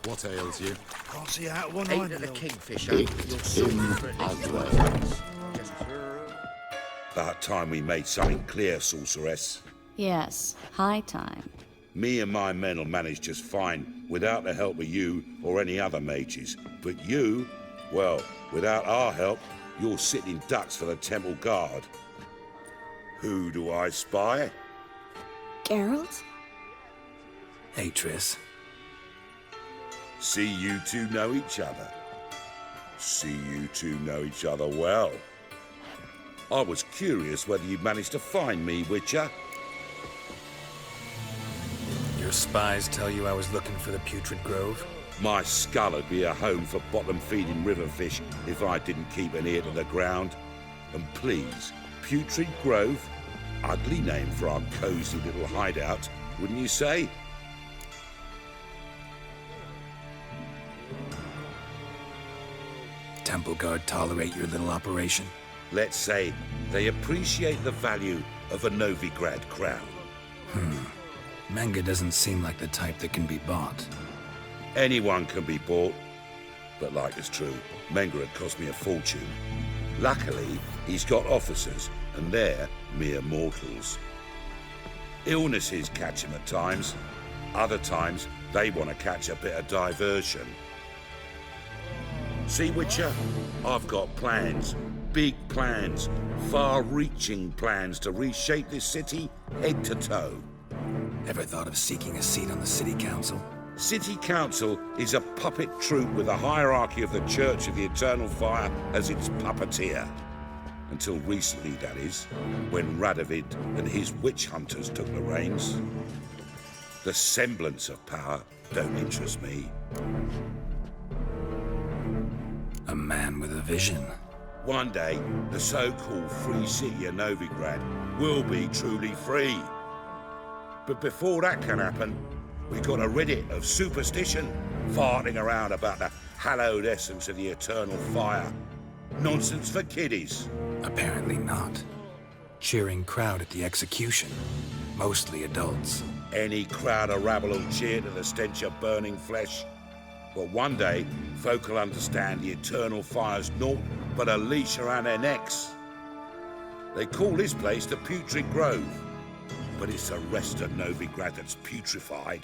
What ails you? Can't see out one Ain't eye. it the Bill. kingfisher? It's in Adler. About time we made something clear, sorceress. Yes, high time. Me and my men will manage just fine without the help of you or any other mages. But you, well, without our help, you're sitting ducks for the temple guard. Who do I spy? Geralt? Hey, Triss. See you two know each other. See you two know each other well. I was curious whether you'd managed to find me, Witcher. Your spies tell you I was looking for the Putrid Grove? My skull would be a home for bottom-feeding river fish if I didn't keep an ear to the ground. And please, Putrid Grove? Ugly name for our cozy little hideout, wouldn't you say? Temple Guard tolerate your little operation? Let's say they appreciate the value of a Novigrad crown. Manga doesn't seem like the type that can be bought. Anyone can be bought, but like it's true, Menga had cost me a fortune. Luckily, he's got officers, and they're mere mortals. Illnesses catch him at times. Other times, they want to catch a bit of diversion. See, Witcher, I've got plans. Big plans. Far-reaching plans to reshape this city head to toe. Ever thought of seeking a seat on the city council? City Council is a puppet troupe with a hierarchy of the Church of the Eternal Fire as its puppeteer. Until recently, that is, when Radovid and his witch hunters took the reins. The semblance of power don't interest me. A man with a vision. One day, the so-called free city of Novigrad will be truly free. But before that can happen, we got to rid it of superstition, farting around about the hallowed essence of the eternal fire. Nonsense for kiddies. Apparently not. Cheering crowd at the execution. Mostly adults. Any crowd of rabble will cheer to the stench of burning flesh. But one day, folk will understand the eternal fire's naught but a leash around their necks. They call this place the Putrid Grove, but it's the rest of Novigrad that's putrefied.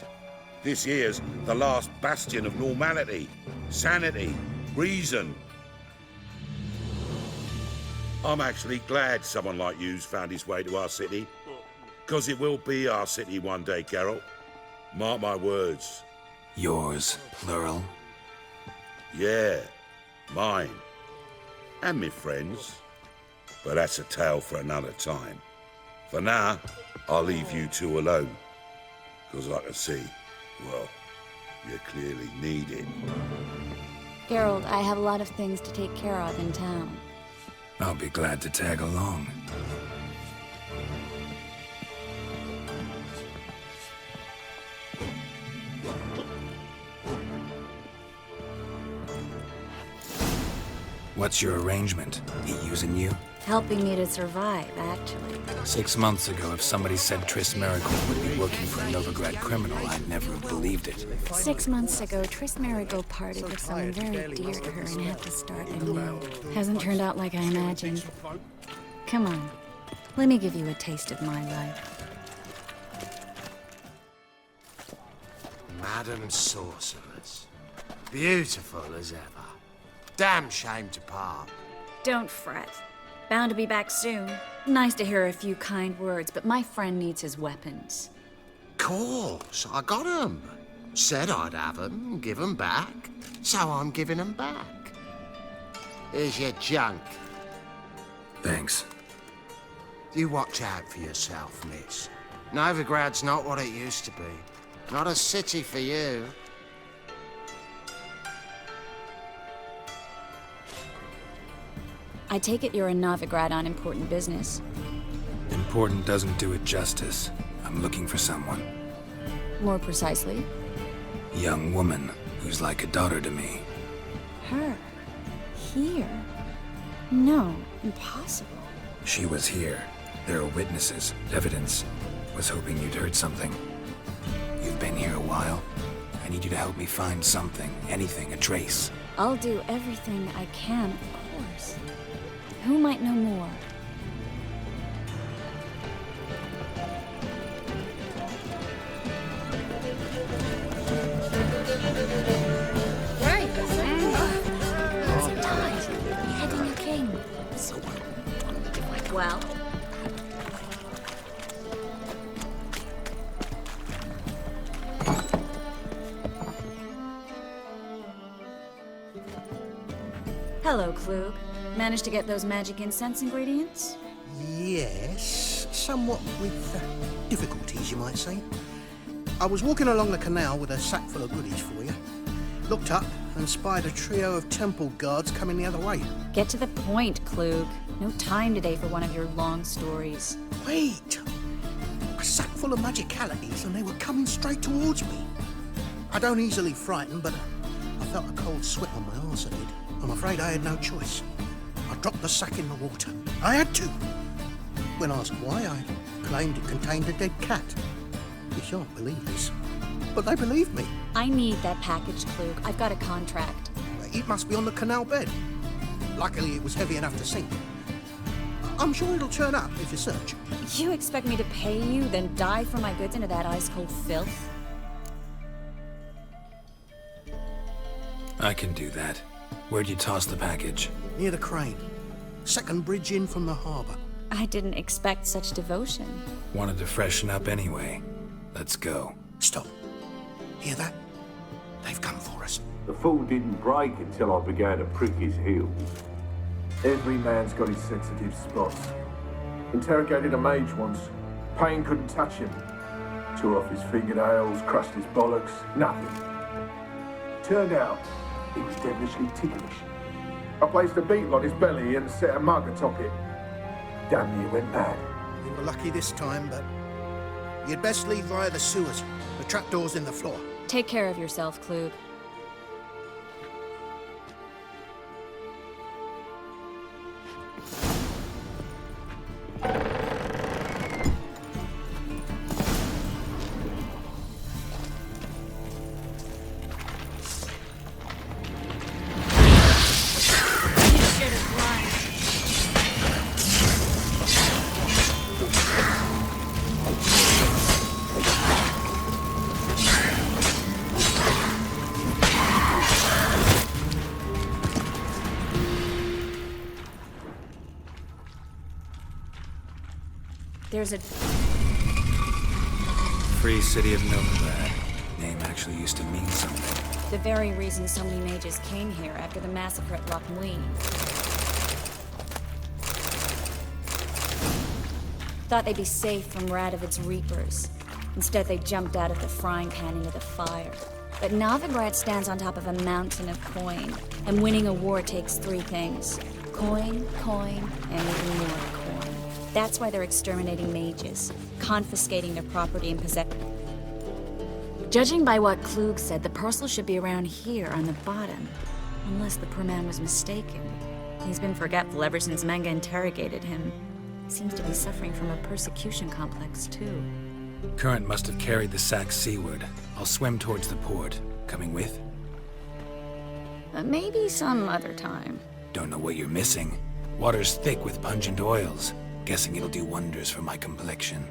This here's the last bastion of normality, sanity, reason. I'm actually glad someone like you's found his way to our city, because it will be our city one day, Geralt. Mark my words. Yours, plural. Yeah, mine. And me friends. But that's a tale for another time. For now, I'll leave you two alone. Because I can see, well, you clearly need it. Geralt, I have a lot of things to take care of in town. I'll be glad to tag along. What's your arrangement? He using you? Helping me to survive, actually. 6 months ago, if somebody said Triss Marigold would be working for a Novigrad criminal, I'd never have believed it. 6 months ago, Triss Marigold parted with someone very dear to her and had to start anew. Hasn't turned out like I imagined. Come on, let me give you a taste of my life. Madam Sorceress. Beautiful as ever. Damn shame to part. Don't fret. Bound to be back soon. Nice to hear a few kind words, but my friend needs his weapons. Course, I got 'em. Said I'd have 'em, give 'em back. So I'm giving 'em back. Here's your junk. Thanks. You watch out for yourself, miss. Novigrad's not what it used to be. Not a city for you. I take it you're in Novigrad on important business. Important doesn't do it justice. I'm looking for someone. More precisely? Young woman who's like a daughter to me. Her? Here? No, impossible. She was here. There are witnesses, evidence. Was hoping you'd heard something. You've been here a while. I need you to help me find something, anything, a trace. I'll do everything I can, of course. Who might know more? Right. Lots of time. Beheading a king. So well. Hello, Klug. Managed to get those magic incense ingredients? Yes, somewhat with difficulties, you might say. I was walking along the canal with a sack full of goodies for you. Looked up and spied a trio of temple guards coming the other way. Get to the point, Klug. No time today for one of your long stories. Wait! A sack full of magicalities and they were coming straight towards me. I don't easily frighten, but I felt a cold sweat on my arse, I did. I'm afraid I had no choice. I dropped the sack in the water. I had to. When asked why, I claimed it contained a dead cat. You shan't believe this, but they believed me. I need that package, Klug. I've got a contract. It must be on the canal bed. Luckily, it was heavy enough to sink. I'm sure it'll turn up if you search. You expect me to pay you, then dive for my goods into that ice-cold filth? I can do that. Where'd you toss the package? Near the crane. Second bridge in from the harbour. I didn't expect such devotion. Wanted to freshen up anyway. Let's go. Stop. Hear that? They've come for us. The fall didn't break until I began to prick his heels. Every man's got his sensitive spots. Interrogated a mage once. Pain couldn't touch him. Tore off his fingernails, crushed his bollocks, nothing. Turned out, he was devilishly ticklish. I placed a beetle on his belly and set a mug atop it. Damn near went mad. You were lucky this time, but you'd best leave via the sewers. The trapdoor's in the floor. Take care of yourself, Klug. There's a... Free City of Novigrad. Name actually used to mean something. The very reason so many mages came here after the massacre at Loch Muin. Thought they'd be safe from Radovid's reapers. Instead, they jumped out of the frying pan into the fire. But Novigrad stands on top of a mountain of coin, and winning a war takes three things. Coin, coin, and even more coin. That's why they're exterminating mages, confiscating their property and possession. Judging by what Klug said, the parcel should be around here on the bottom. Unless the poor man was mistaken. He's been forgetful ever since Manga interrogated him. Seems to be suffering from a persecution complex, too. Current must have carried the sack seaward. I'll swim towards the port. Coming with? Maybe some other time. Don't know what you're missing. Water's thick with pungent oils. Guessing it'll do wonders for my complexion.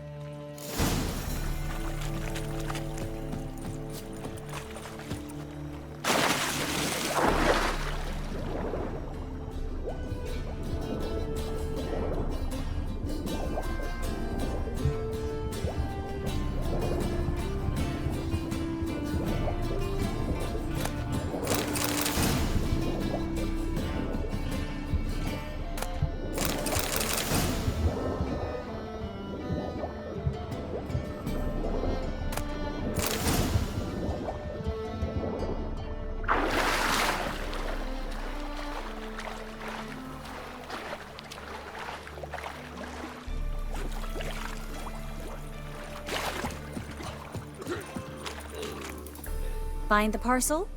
Find the parcel?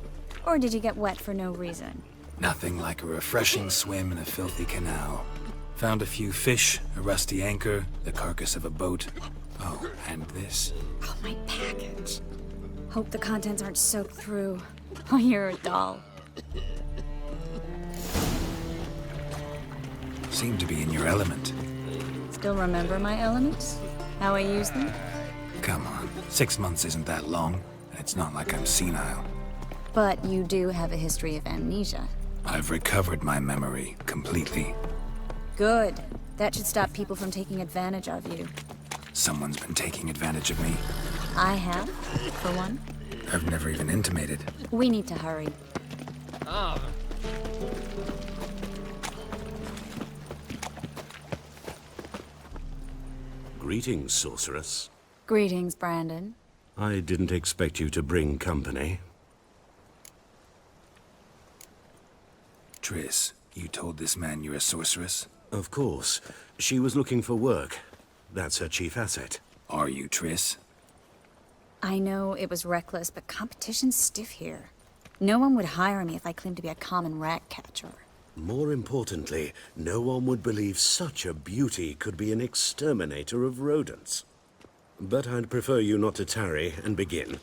Or did you get wet for no reason? Nothing like a refreshing swim in a filthy canal. Found a few fish, a rusty anchor, the carcass of a boat. Oh, and this. Oh, my package. Hope the contents aren't soaked through. Oh, you're a doll. Seem to be in your element. Still remember my elements? How I use them? Come on, 6 months isn't that long, and it's not like I'm senile. But you do have a history of amnesia. I've recovered my memory completely. Good. That should stop people from taking advantage of you. Someone's been taking advantage of me. I have, for one. I've never even intimated. We need to hurry. Greetings, sorceress. Greetings, Brandon. I didn't expect you to bring company. Triss, you told this man you're a sorceress? Of course. She was looking for work. That's her chief asset. Are you, Triss? I know it was reckless, but competition's stiff here. No one would hire me if I claimed to be a common rat catcher. More importantly, no one would believe such a beauty could be an exterminator of rodents. But I'd prefer you not to tarry and begin.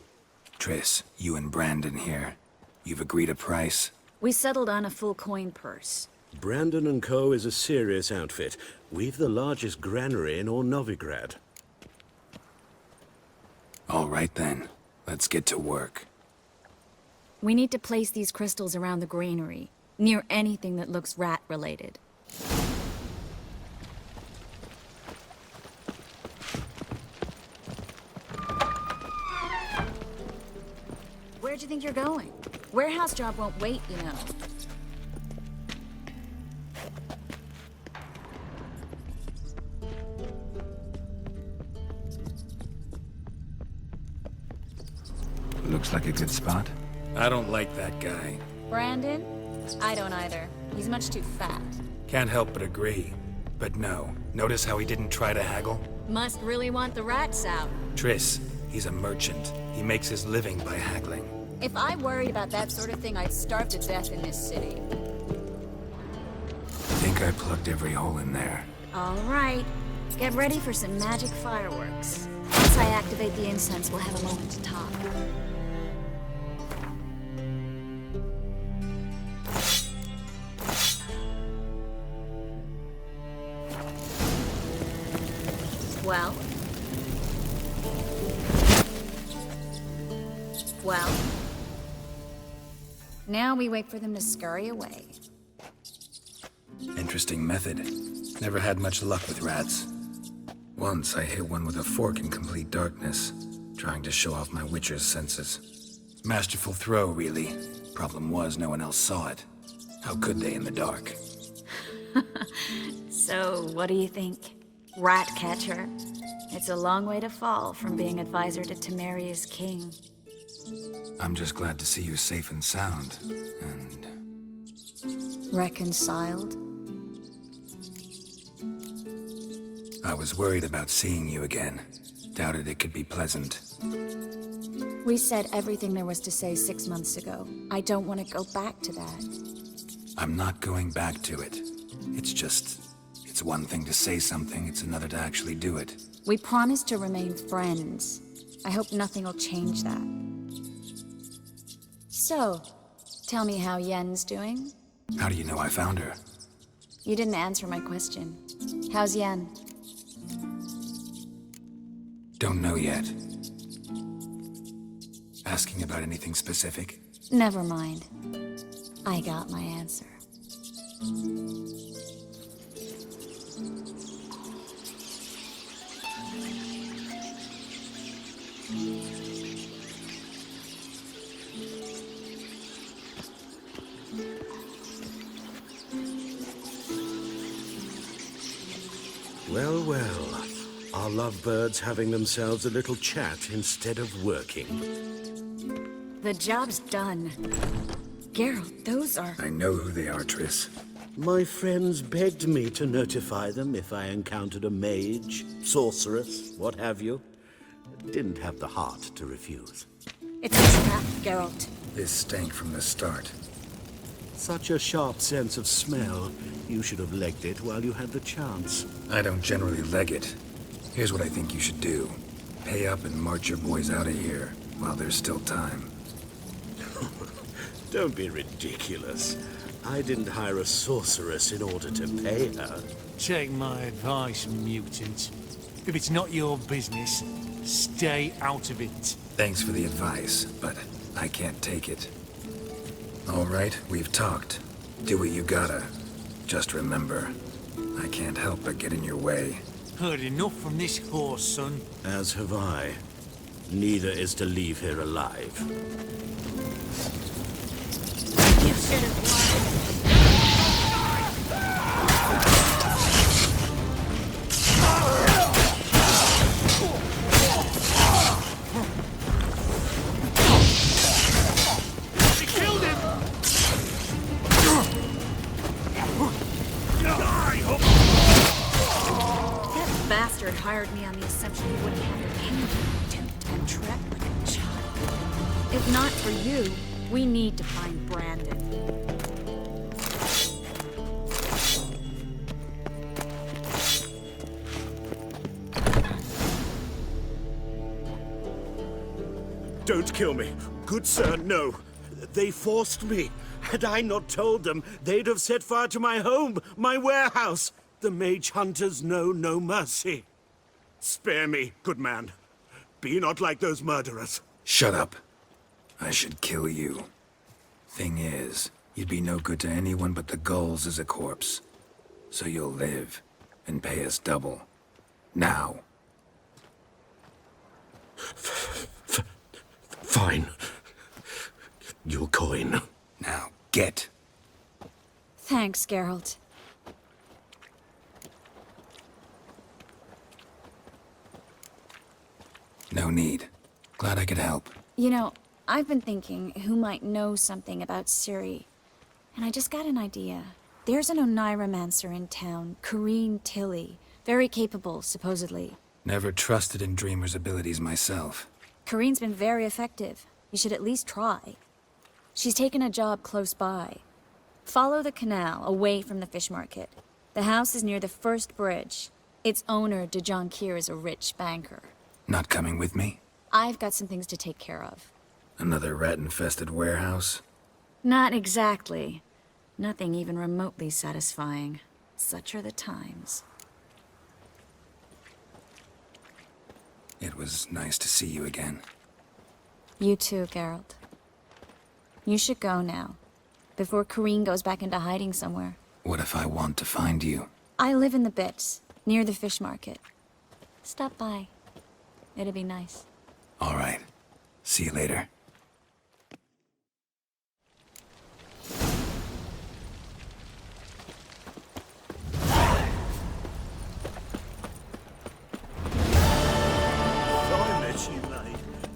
Triss, you and Brandon here. You've agreed a price? We settled on a full coin purse. Brandon & Co. is a serious outfit. We've the largest granary in all Novigrad. All right then. Let's get to work. We need to place these crystals around the granary, near anything that looks rat-related. Where'd you think you're going? Warehouse job won't wait, you know. Looks like a good spot. I don't like that guy. Brandon? I don't either. He's much too fat. Can't help but agree. But no, notice how he didn't try to haggle? Must really want the rats out. Triss, he's a merchant. He makes his living by haggling. If I worried about that sort of thing, I'd starve to death in this city. I think I plugged every hole in there. All right. Get ready for some magic fireworks. Once I activate the incense, we'll have a moment to talk. Well? Well? Now we wait for them to scurry away. Interesting method. Never had much luck with rats. Once I hit one with a fork in complete darkness, trying to show off my witcher's senses. Masterful throw, really. Problem was, no one else saw it. How could they in the dark? So, what do you think? Rat catcher? It's a long way to fall from being advisor to Temeria's king. I'm just glad to see you safe and sound, and... Reconciled? I was worried about seeing you again. Doubted it could be pleasant. We said everything there was to say 6 months ago. I don't want to go back to that. I'm not going back to it. It's just... It's one thing to say something, it's another to actually do it. We promised to remain friends. I hope nothing will change that. So, tell me how Yen's doing? How do you know I found her? You didn't answer my question. How's Yen? Don't know yet. Asking about anything specific? Never mind. I got my answer. Well, well. Our lovebirds having themselves a little chat instead of working. The job's done. Geralt, those are... I know who they are, Triss. My friends begged me to notify them if I encountered a mage, sorceress, what have you. Didn't have the heart to refuse. It's a trap, Geralt. This stank from the start. Such a sharp sense of smell. You should have legged it while you had the chance. I don't generally leg it. Here's what I think you should do. Pay up and march your boys out of here while there's still time. Don't be ridiculous. I didn't hire a sorceress in order to pay her. Take my advice, mutant. If it's not your business, stay out of it. Thanks for the advice, but I can't take it. All right, we've talked. Do what you gotta. Just remember, I can't help but get in your way. Heard enough from this horse, son. As have I. Neither is to leave here alive. You should have lied. Bastard hired me on the assumption he wouldn't have to pay me. Duped and trapped like a child. If not for you, we need to find Brandon. Don't kill me. Good sir, no. They forced me. Had I not told them, they'd have set fire to my home, my warehouse. The mage hunters know no mercy. Spare me, good man. Be not like those murderers. Shut up. I should kill you. Thing is, you'd be no good to anyone but the gulls as a corpse. So you'll live and pay us double. Now. Fine. Your coin. Now, get. Thanks, Geralt. No need. Glad I could help. You know, I've been thinking who might know something about Ciri. And I just got an idea. There's an Oneiromancer in town, Corrine Tilly. Very capable, supposedly. Never trusted in Dreamer's abilities myself. Corrine's been very effective. You should at least try. She's taken a job close by. Follow the canal, away from the fish market. The house is near the first bridge. Its owner, de Jonquier, is a rich banker. Not coming with me? I've got some things to take care of. Another rat-infested warehouse? Not exactly. Nothing even remotely satisfying. Such are the times. It was nice to see you again. You too, Geralt. You should go now, before Corrine goes back into hiding somewhere. What if I want to find you? I live in the Bits, near the fish market. Stop by. It'd be nice. All right. See you later.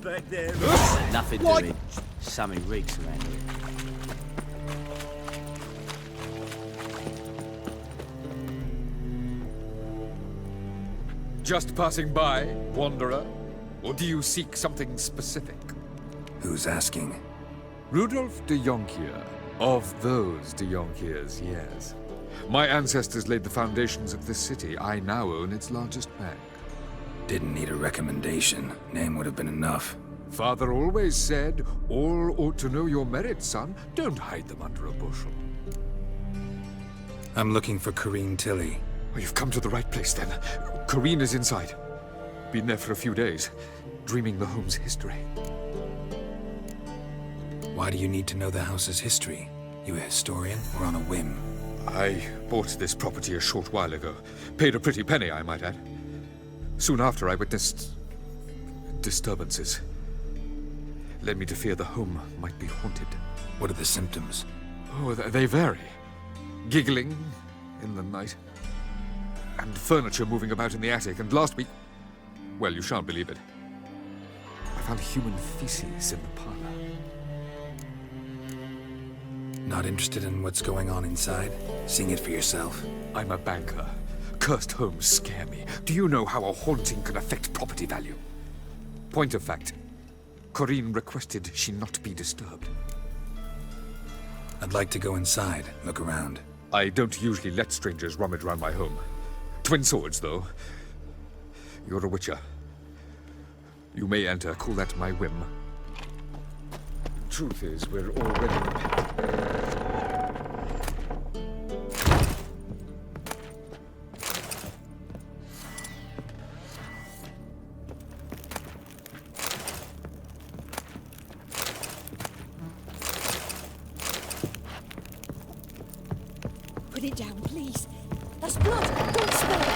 Back there. Nothing doing. Something reeks around here. Just passing by, wanderer? Or do you seek something specific? Who's asking? Rudolf de Jonquier. Of those de Jonquiers, yes. My ancestors laid the foundations of this city. I now own its largest bank. Didn't need a recommendation. Name would have been enough. Father always said, all ought to know your merits, son. Don't hide them under a bushel. I'm looking for Corrine Tilly. Oh, you've come to the right place, then. Corrine is inside. Been there for a few days, dreaming the home's history. Why do you need to know the house's history? You a historian or on a whim? I bought this property a short while ago. Paid a pretty penny, I might add. Soon after, I witnessed disturbances. Led me to fear the home might be haunted. What are the symptoms? Oh, they vary. Giggling in the night. And furniture moving about in the attic. And last week, well, you shan't believe it, I found human feces in the parlor. Not interested in what's going on inside? Seeing it for yourself? I'm a banker. Cursed homes scare me. Do you know how a haunting can affect property value? Point of fact, Corrine requested she not be disturbed. I'd like to go inside, look around. I don't usually let strangers rummage around my home. Twin swords, though. You're a witcher. You may enter, call that my whim. Truth is, we're already... Put it down, please. That's blood. Don't spill it.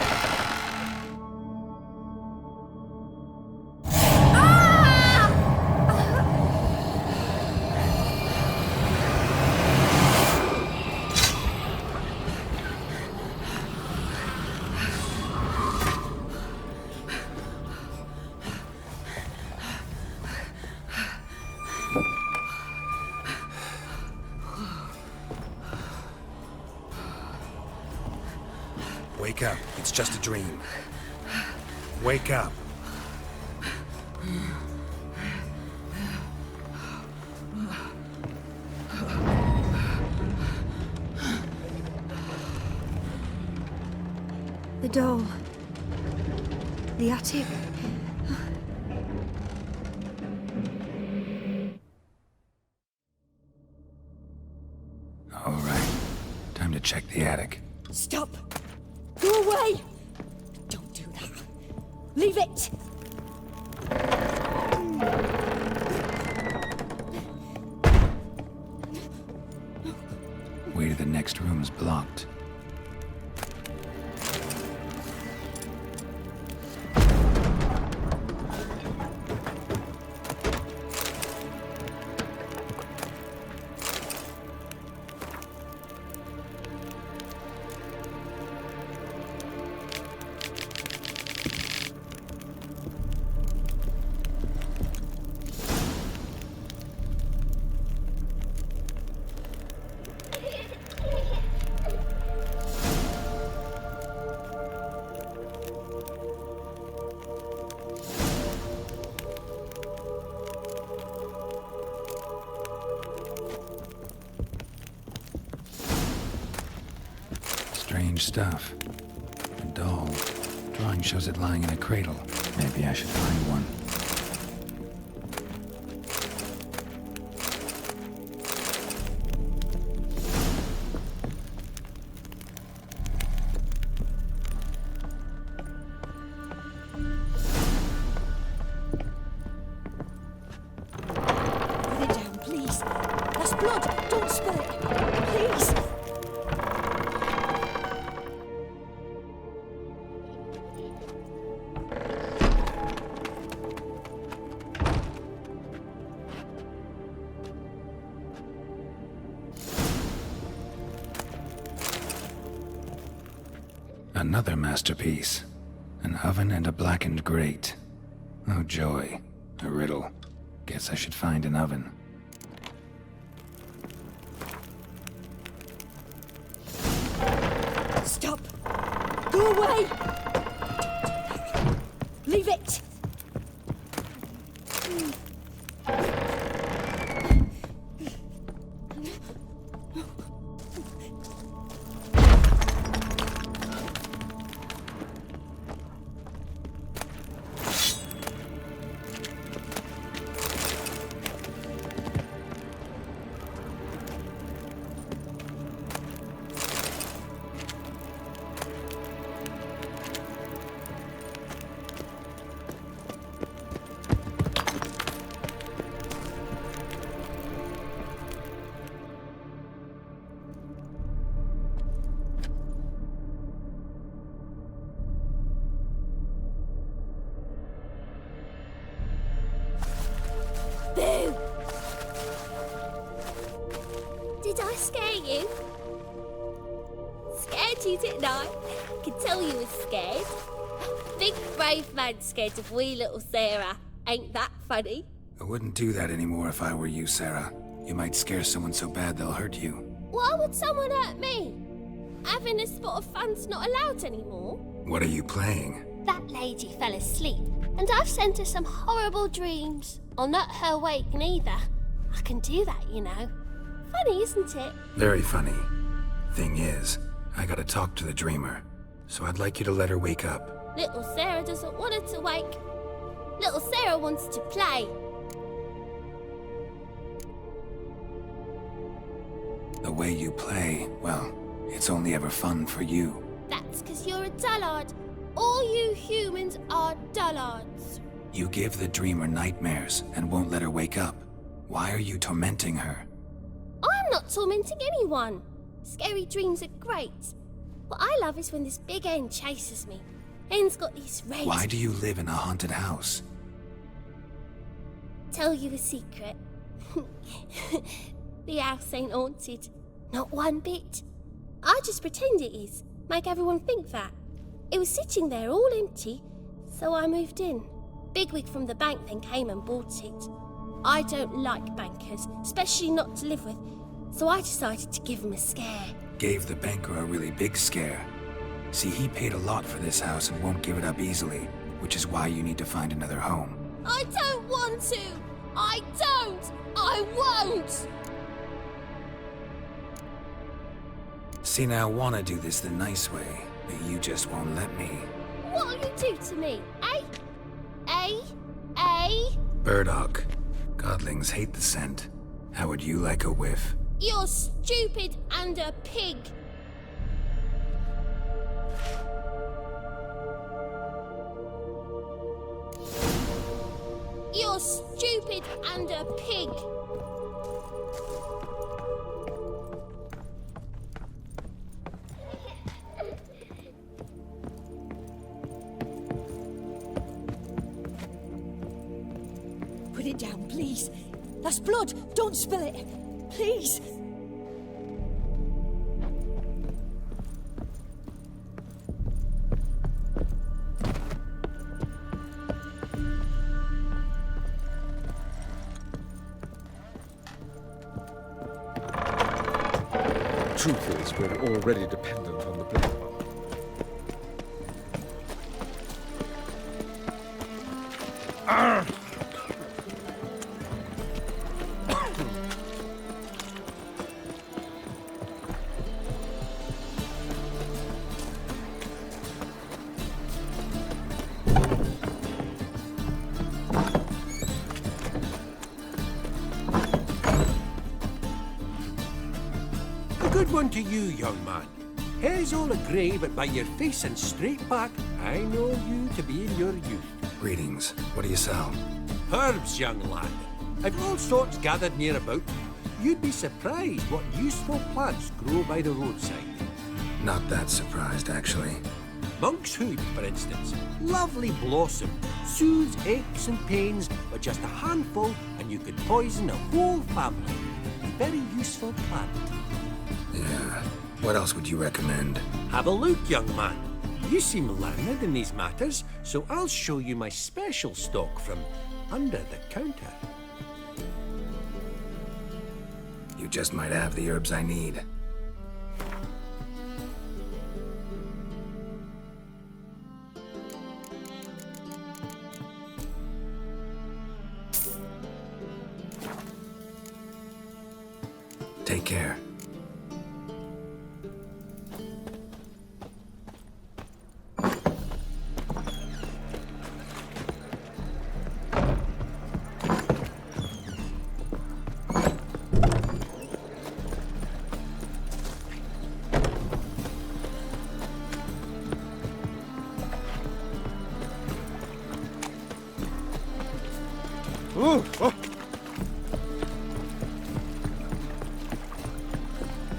Wake up. It's just a dream. Wake up. The doll. The attic. All right. Time to check the attic. Stop! Go away! Don't do that. Leave it! Way to the next room is blocked. Strange stuff. A doll. Drawing shows it lying in a cradle. Maybe I should find one. Put it down, please. That's blood. Don't spill it. Please. Another masterpiece. An oven and a blackened grate. Oh joy. A riddle. Guess I should find an oven. Stop! Go away! Leave it! Boo! Did I scare you? Scared you, didn't I? I could tell you was scared. Big brave man scared of wee little Sarah. Ain't that funny? I wouldn't do that anymore if I were you, Sarah. You might scare someone so bad they'll hurt you. Why would someone hurt me? Having a spot of fun's not allowed anymore. What are you playing? That lady fell asleep, and I've sent her some horrible dreams. I'll not her wake neither. I can do that, you know. Funny, isn't it? Very funny. Thing is, I gotta talk to the dreamer. So I'd like you to let her wake up. Little Sarah doesn't want her to wake. Little Sarah wants to play. The way you play, well, it's only ever fun for you. That's because you're a dullard. All you humans are dullards. You give the dreamer nightmares and won't let her wake up. Why are you tormenting her? I'm not tormenting anyone. Scary dreams are great. What I love is when this big hen chases me. Hen's got these red... Why do you live in a haunted house? Tell you a secret. The house ain't haunted. Not one bit. I just pretend it is. Make everyone think that. It was sitting there all empty, so I moved in. Bigwig from the bank then came and bought it. I don't like bankers, especially not to live with, so I decided to give him a scare. Gave the banker a really big scare. See, he paid a lot for this house and won't give it up easily, which is why you need to find another home. I don't want to! I don't! I won't! See, now I want to do this the nice way, but you just won't let me. What'll you do to me, eh? Eh? Burdock. Godlings hate the scent. How would you like a whiff? You're stupid and a pig. You're stupid and a pig. Put it down, please. That's blood. Don't spill it. Please. Truth is, we're already dependent on the blood. Good one to you, young man. Hair's all a-grey, but by your face and straight back, I know you to be in your youth. Greetings. What do you sell? Herbs, young lad. I've all sorts gathered near about. You'd be surprised what useful plants grow by the roadside. Not that surprised, actually. Monk's hood, for instance. Lovely blossom. Soothes aches and pains, but just a handful, and you could poison a whole family. A very useful plant. Yeah. What else would you recommend? Have a look, young man. You seem learned in these matters, so I'll show you my special stock from under the counter. You just might have the herbs I need. Take care.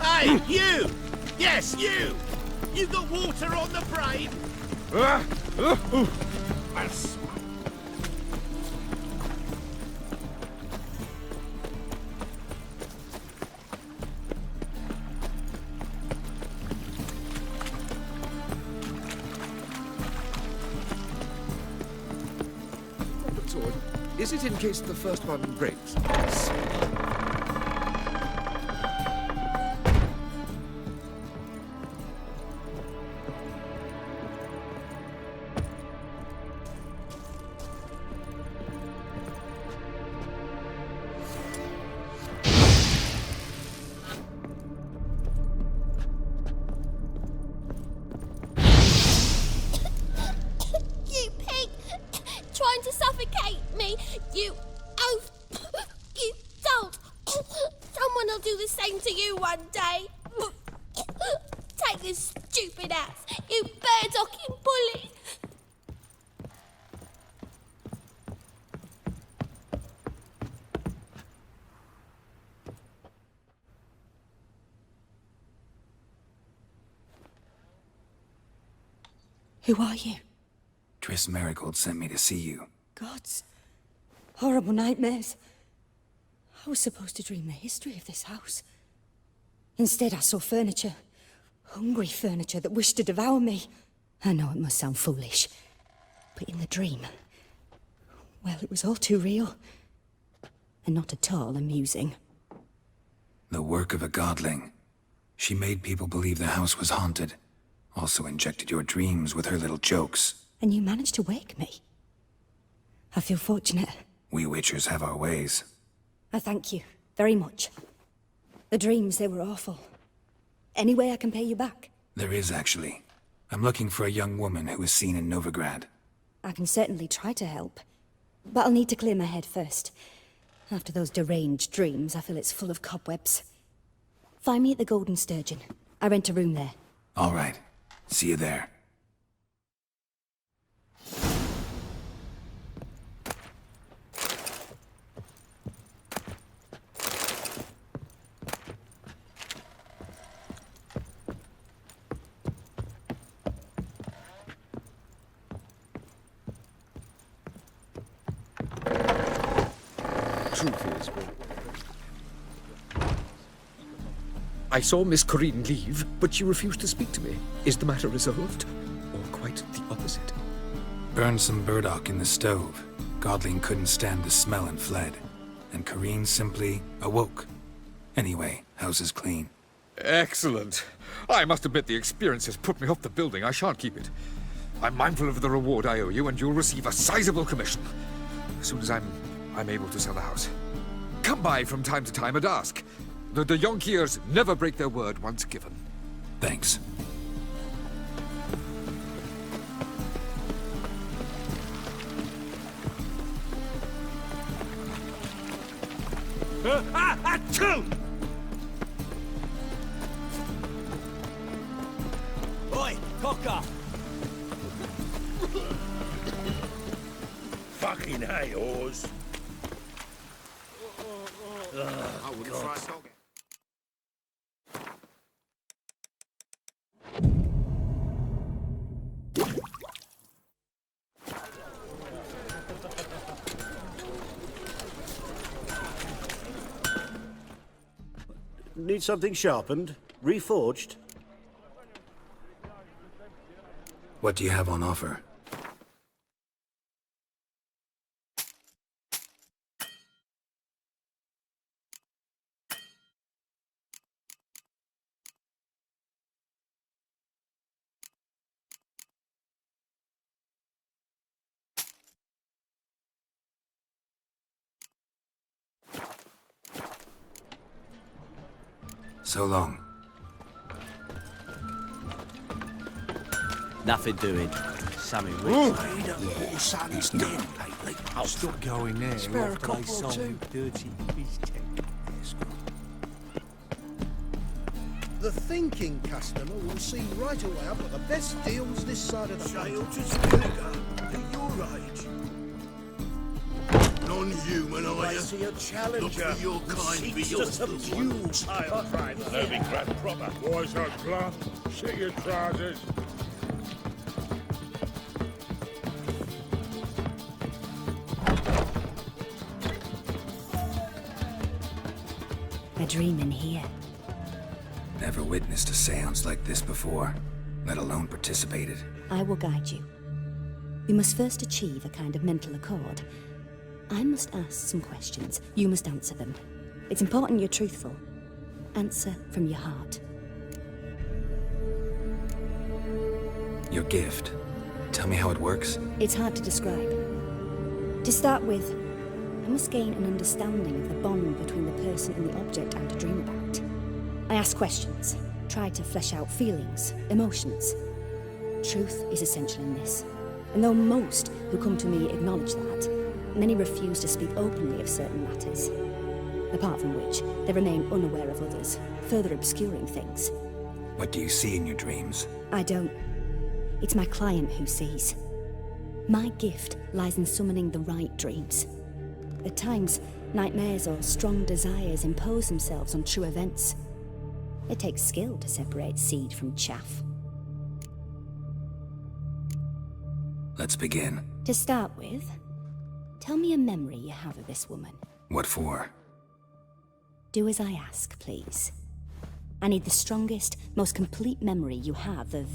Hey, you! Yes, you! You got water on the brain? Is it in case the first one breaks? You pig! Trying to suffocate Oh, you don't! Someone will do the same to you one day. Take this stupid axe, you bird-docking bully! Who are you? Triss Marigold sent me to see you. Gods. Horrible nightmares. I was supposed to dream the history of this house. Instead, I saw furniture. Hungry furniture that wished to devour me. I know it must sound foolish, but in the dream, well, it was all too real. And not at all amusing. The work of a godling. She made people believe the house was haunted. Also injected your dreams with her little jokes. And you managed to wake me. I feel fortunate. We witchers have our ways. I thank you very much. The dreams, they were awful. Any way I can pay you back? There is, actually. I'm looking for a young woman who was seen in Novigrad. I can certainly try to help. But I'll need to clear my head first. After those deranged dreams, I feel it's full of cobwebs. Find me at the Golden Sturgeon. I rent a room there. All right. See you there. Truth is, I saw Miss Corinne leave, but she refused to speak to me. Is the matter resolved? Or quite the opposite? Burned some burdock in the stove. Godling couldn't stand the smell and fled. And Corinne simply awoke. Anyway, house is clean. Excellent. I must admit the experience has put me off the building. I shan't keep it. I'm mindful of the reward I owe you, and you'll receive a sizable commission. As soon as I'm able to sell the house. Come by from time to time and ask. The Yonkiers never break their word once given. Thanks. Achoo! Oi, cocker! Fucking hey, Oz. I wouldn't try dog. Need something sharpened? Reforged? What do you have on offer? So long. Nothing doing. Something Ooh. rich. Son's dead lately. I'll stop going there. Spare a after couple they or sold two. me dirty fish tank. The thinking customer will see right away I've got the best deals this side of the Jail to vinegar at your age. Non-human, are I you? see a challenger. Look for your kind who for seeks your to subdue I'll drive. Novigrad proper. Boys are glum. See your trousers. I dream in here. Never witnessed a seance like this before, let alone participated. I will guide you. We must first achieve a kind of mental accord. I must ask some questions. You must answer them. It's important you're truthful. Answer from your heart. Your gift. Tell me how it works. It's hard to describe. To start with, I must gain an understanding of the bond between the person and the object I'm to dream about. I ask questions, try to flesh out feelings, emotions. Truth is essential in this. And though most who come to me acknowledge that, Many refuse to speak openly of certain matters, apart from which they remain unaware of others, further obscuring things. What do you see in your dreams? I don't. It's my client who sees. My gift lies in summoning the right dreams. At times, nightmares or strong desires impose themselves on true events. It takes skill to separate seed from chaff. Let's begin. To start with, tell me a memory you have of this woman. What for? Do as I ask, please. I need the strongest, most complete memory you have of...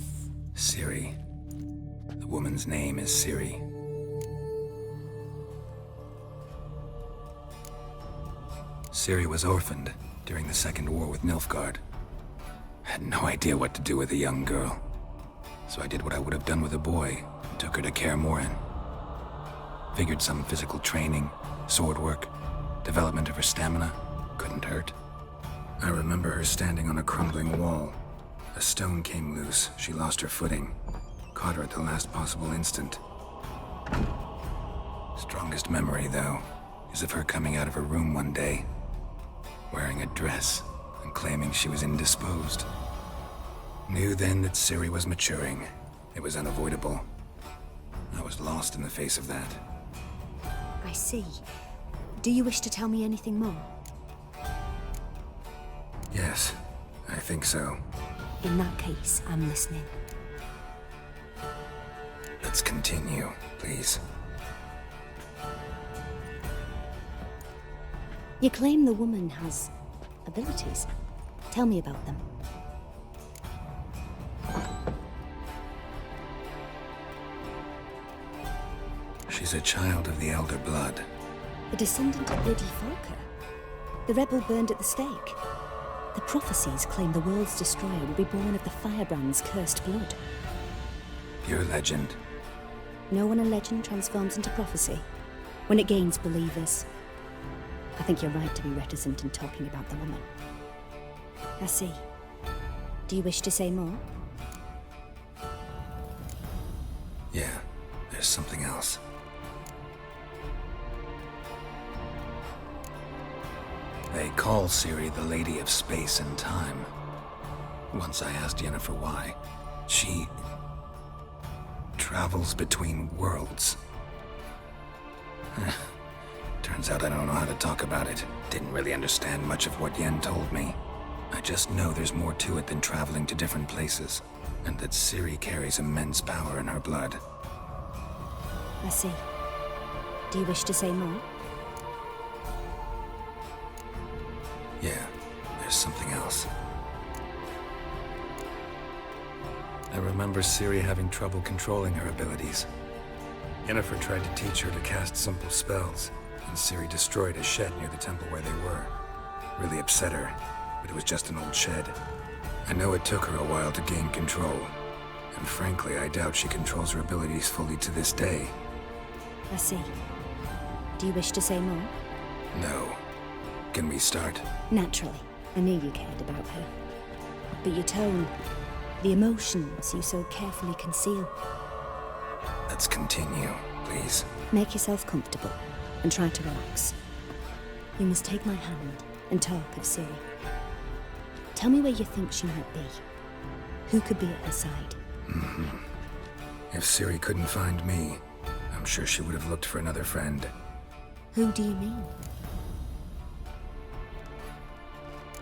Ciri. The woman's name is Ciri. Ciri was orphaned during the Second War with Nilfgaard. Had no idea what to do with a young girl. So I did what I would have done with a boy and took her to Kaer Morhen. Figured some physical training, sword work, development of her stamina couldn't hurt. I remember her standing on a crumbling wall. A stone came loose, she lost her footing. Caught her at the last possible instant. Strongest memory, though, is of her coming out of her room one day, wearing a dress and claiming she was indisposed. Knew then that Ciri was maturing. It was unavoidable. I was lost in the face of that. I see. Do you wish to tell me anything more? Yes, I think so. In that case, I'm listening. Let's continue, please. You claim the woman has abilities. Tell me about them. She's a child of the Elder Blood. The descendant of Lady Volker. The rebel burned at the stake. The prophecies claim the world's destroyer will be born of the firebrand's cursed blood. Pure legend. Know when a legend transforms into prophecy? When it gains believers. I think you're right to be reticent in talking about the woman. I see. Do you wish to say more? Yeah, there's something else. They call Ciri the Lady of Space and Time. Once I asked Yennefer why. She travels between worlds. Turns out I don't know how to talk about it. Didn't really understand much of what Yen told me. I just know there's more to it than traveling to different places, and that Ciri carries immense power in her blood. I see. Do you wish to say more? Yeah, there's something else. I remember Ciri having trouble controlling her abilities. Yennefer tried to teach her to cast simple spells, and Ciri destroyed a shed near the temple where they were. Really upset her, but it was just an old shed. I know it took her a while to gain control, and frankly, I doubt she controls her abilities fully to this day. I see. Do you wish to say more? No. Can we start? Naturally. I knew you cared about her. But your tone, the emotions you so carefully conceal. Let's continue, please. Make yourself comfortable and try to relax. You must take my hand and talk of Ciri. Tell me where you think she might be. Who could be at her side? If Ciri couldn't find me, I'm sure she would have looked for another friend. Who do you mean?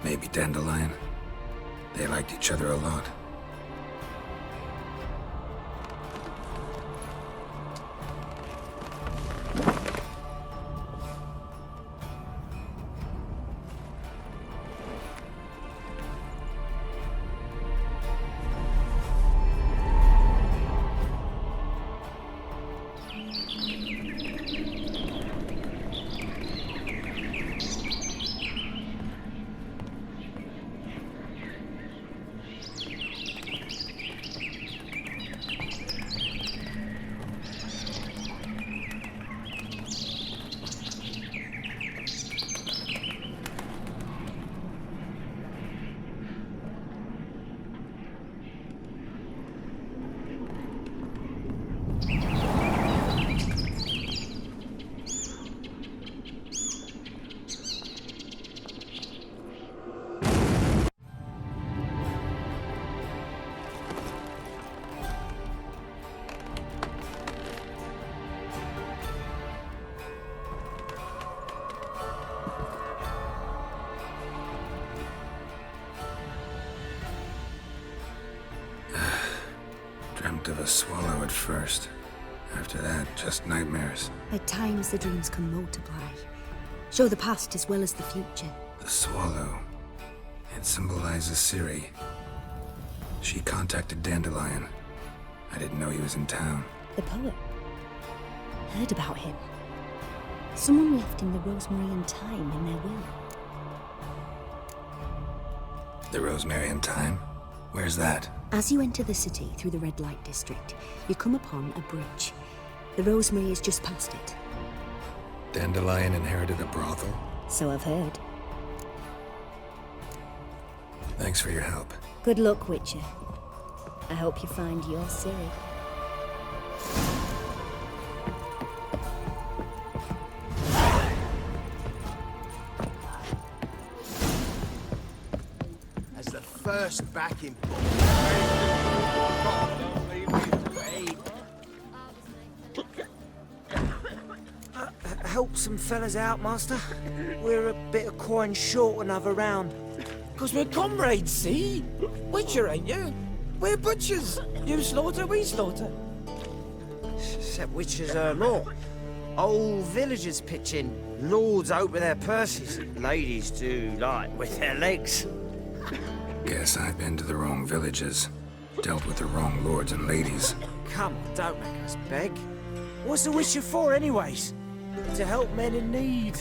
Maybe Dandelion. They liked each other a lot. of a swallow at first. After that, just nightmares. At times, the dreams can multiply. Show the past as well as the future. The swallow. It symbolizes Ciri. She contacted Dandelion. I didn't know he was in town. The poet. Heard about him. Someone left him the rosemary and thyme in their will. The rosemary and thyme? Where's that? As you enter the city through the red light district, you come upon a bridge. The rosemary is just past it. Dandelion inherited a brothel? So I've heard. Thanks for your help. Good luck, Witcher. I hope you find your Ciri. As the first backing Help some fellas out, Master. We're a bit of coin short another round. 'Cause we're comrades, see? Witcher, ain't you? We're butchers. You slaughter, we slaughter. Except witchers earn more. Old villagers pitch in. Lords out with their purses. Ladies do, like, with their legs. Guess I've been to the wrong villages. Dealt with the wrong lords and ladies. Come on, don't make us beg. What's a witcher for, anyways? To help men in need.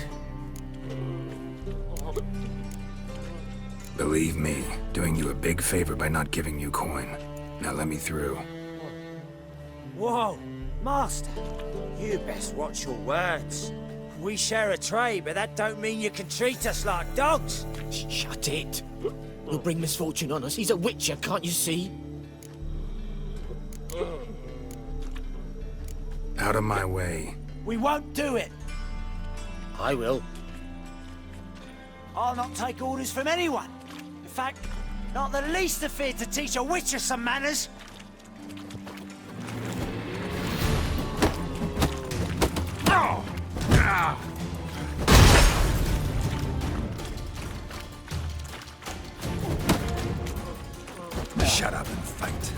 Believe me, doing you a big favor by not giving you coin. Now let me through. Whoa, Master. You best watch your words. We share a trade, but that don't mean you can treat us like dogs. Shut it. He'll bring misfortune on us. He's a witcher, can't you see? Out of my way. We won't do it. I will. I'll not take orders from anyone. In fact, not the least afeard to teach a witcher some manners. Oh! Ah! Shut up and fight.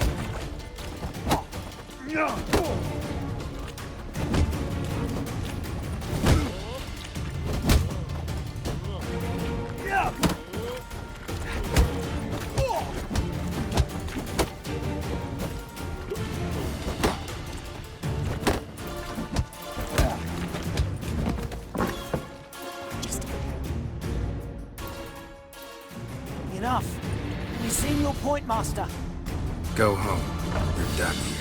Enough. You've seen your point, Master. Go home. We're done here.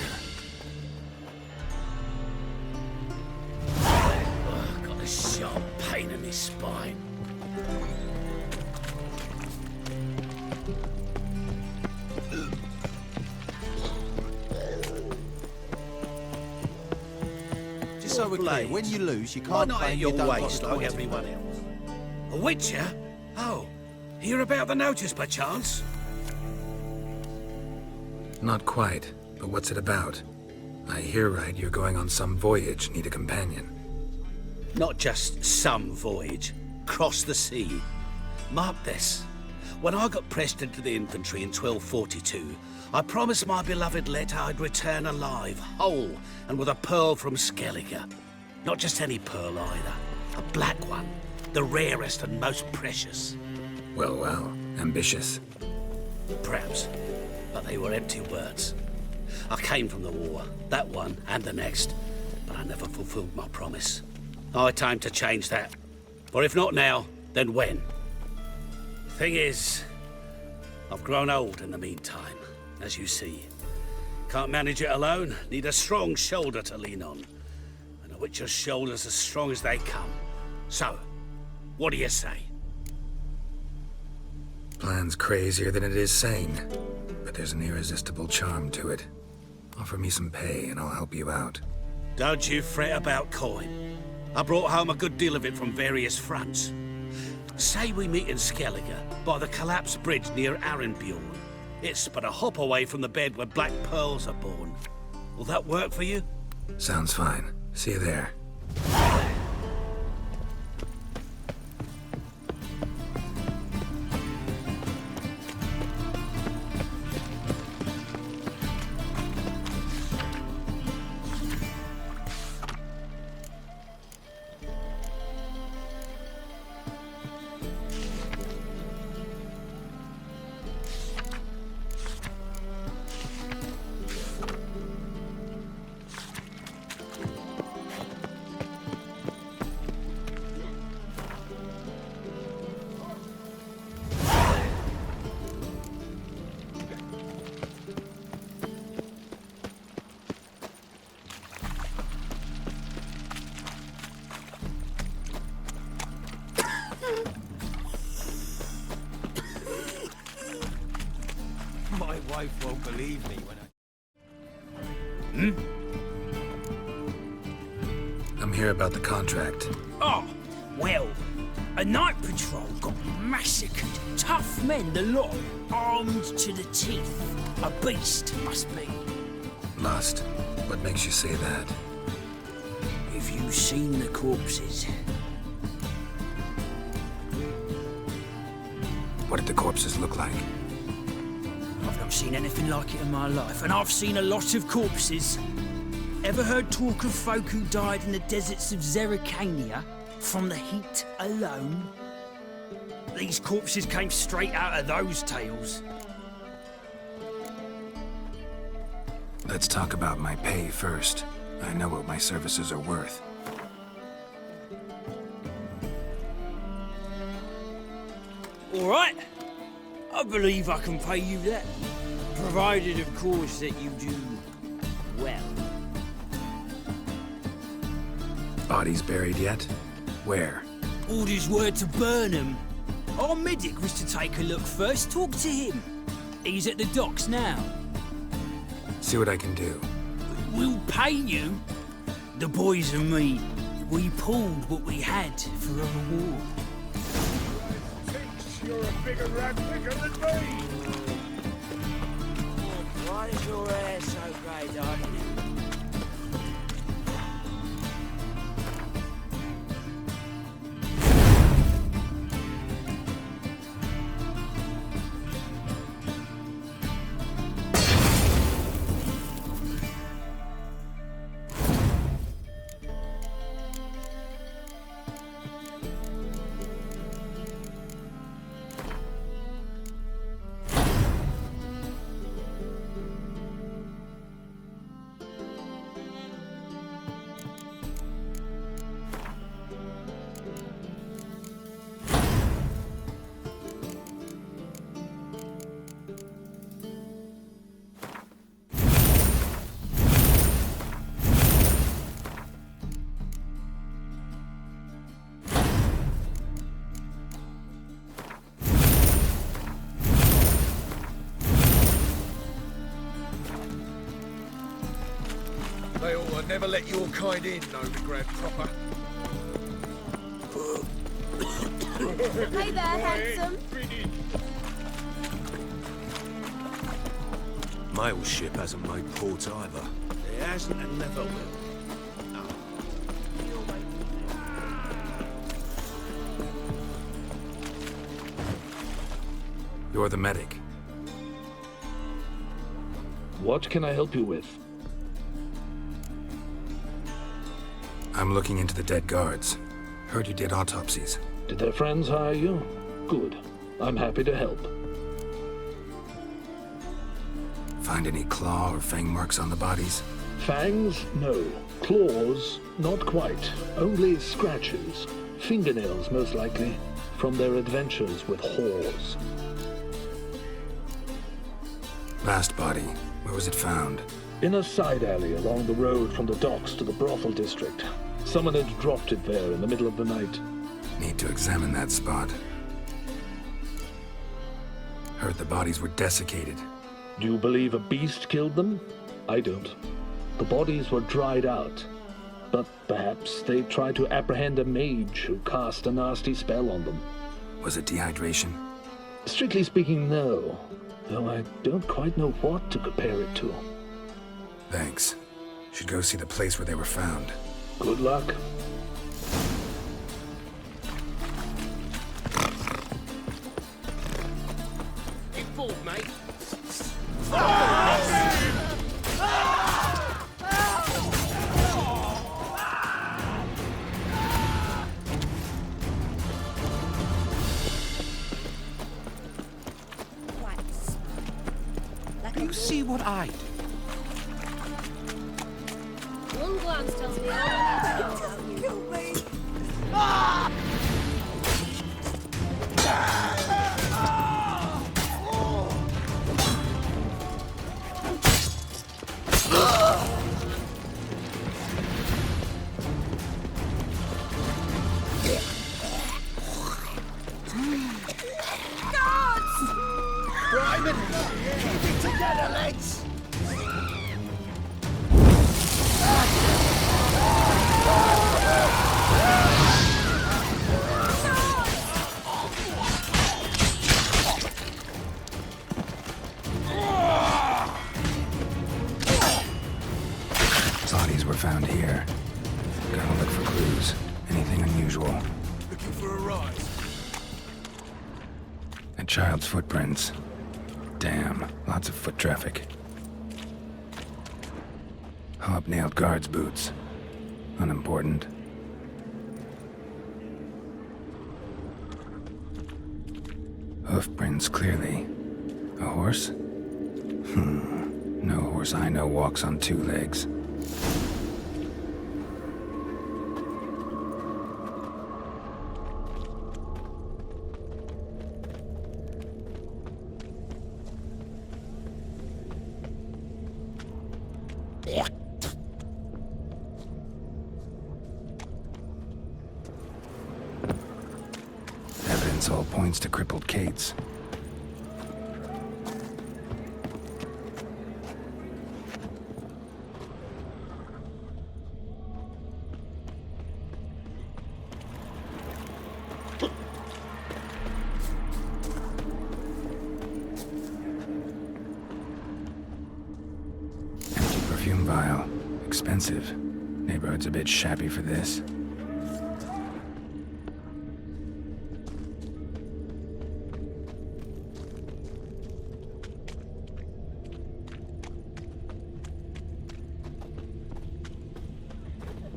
Got a sharp pain in his spine. Just so we're clear, when you lose, you can't not at claim your you don't got waist the like points. everyone else. A witcher? Oh, hear about the notice, perchance? Not quite, but what's it about? I hear right you're going on some voyage, need a companion. Not just some voyage. Cross the sea. Mark this. When I got pressed into the infantry in 1242, I promised my beloved Let I'd return alive, whole, and with a pearl from Skellige. Not just any pearl either. A black one. The rarest and most precious. Well, ambitious. Perhaps. But they were empty words. I came from the war, that one and the next, but I never fulfilled my promise. High time to change that. For if not now, then when? Thing is, I've grown old in the meantime, as you see. Can't manage it alone, need a strong shoulder to lean on. And a witcher's shoulder's as strong as they come. So, what do you say? Plan's crazier than it is sane, but there's an irresistible charm to it. Offer me some pay and I'll help you out. Don't you fret about coin. I brought home a good deal of it from various fronts. Say we meet in Skellige, by the collapsed bridge near Arenbjorn. It's but a hop away from the bed where black pearls are born. Will that work for you? Sounds fine. See you there. My wife won't believe me when I'm here about the contract. Oh, well, a night patrol got massacred. Tough men, the lot, armed to the teeth. A beast, must be. Must. What makes you say that? Have you seen the corpses? What did the corpses look like? I've not seen anything like it in my life, and I've seen a lot of corpses. Ever heard talk of folk who died in the deserts of Zerrikania from the heat alone? These corpses came straight out of those tales. Let's talk about my pay first. I know what my services are worth. All right. I believe I can pay you that. Provided, of course, that you do well. Bodies buried yet? Where? Orders were to burn them. Our medic was to take a look first. Talk to him. He's at the docks now. See what I can do. We'll pay you. The boys and me, we pulled what we had for a reward. You're a bigger rat picker than me! Why is your hair so grey, darling? They all will never let your kind in, Novigrad proper. Hey there, handsome. Mail ship hasn't made port either. It hasn't and never will. You're the medic. What can I help you with? I'm looking into the dead guards. Heard you did autopsies. Did their friends hire you? Good. I'm happy to help. Find any claw or fang marks on the bodies? Fangs? No. Claws? Not quite. Only scratches. Fingernails, most likely. From their adventures with whores. Last body. Where was it found? In a side alley along the road from the docks to the brothel district. Someone had dropped it there in the middle of the night. Need to examine that spot. Heard the bodies were desiccated. Do you believe a beast killed them? I don't. The bodies were dried out. But perhaps they tried to apprehend a mage who cast a nasty spell on them. Was it dehydration? Strictly speaking, no. Though I don't quite know what to compare it to. Thanks. Should go see the place where they were found. Good luck. You fooled, mate. You see what I do? One glance tells me all I need to know about you. Kill me! Guards! Ryman, keep it together, lads! Bodies were found here. Gotta look for clues. Anything unusual. Looking for a rise. A child's footprints. Damn, lots of foot traffic. Hobnailed guards' boots. Unimportant. Hoofprints, clearly. A horse? No horse I know walks on two legs. Evidence all points to crippled Kate's. Empty perfume vial. Expensive. Neighborhood's a bit shabby for this.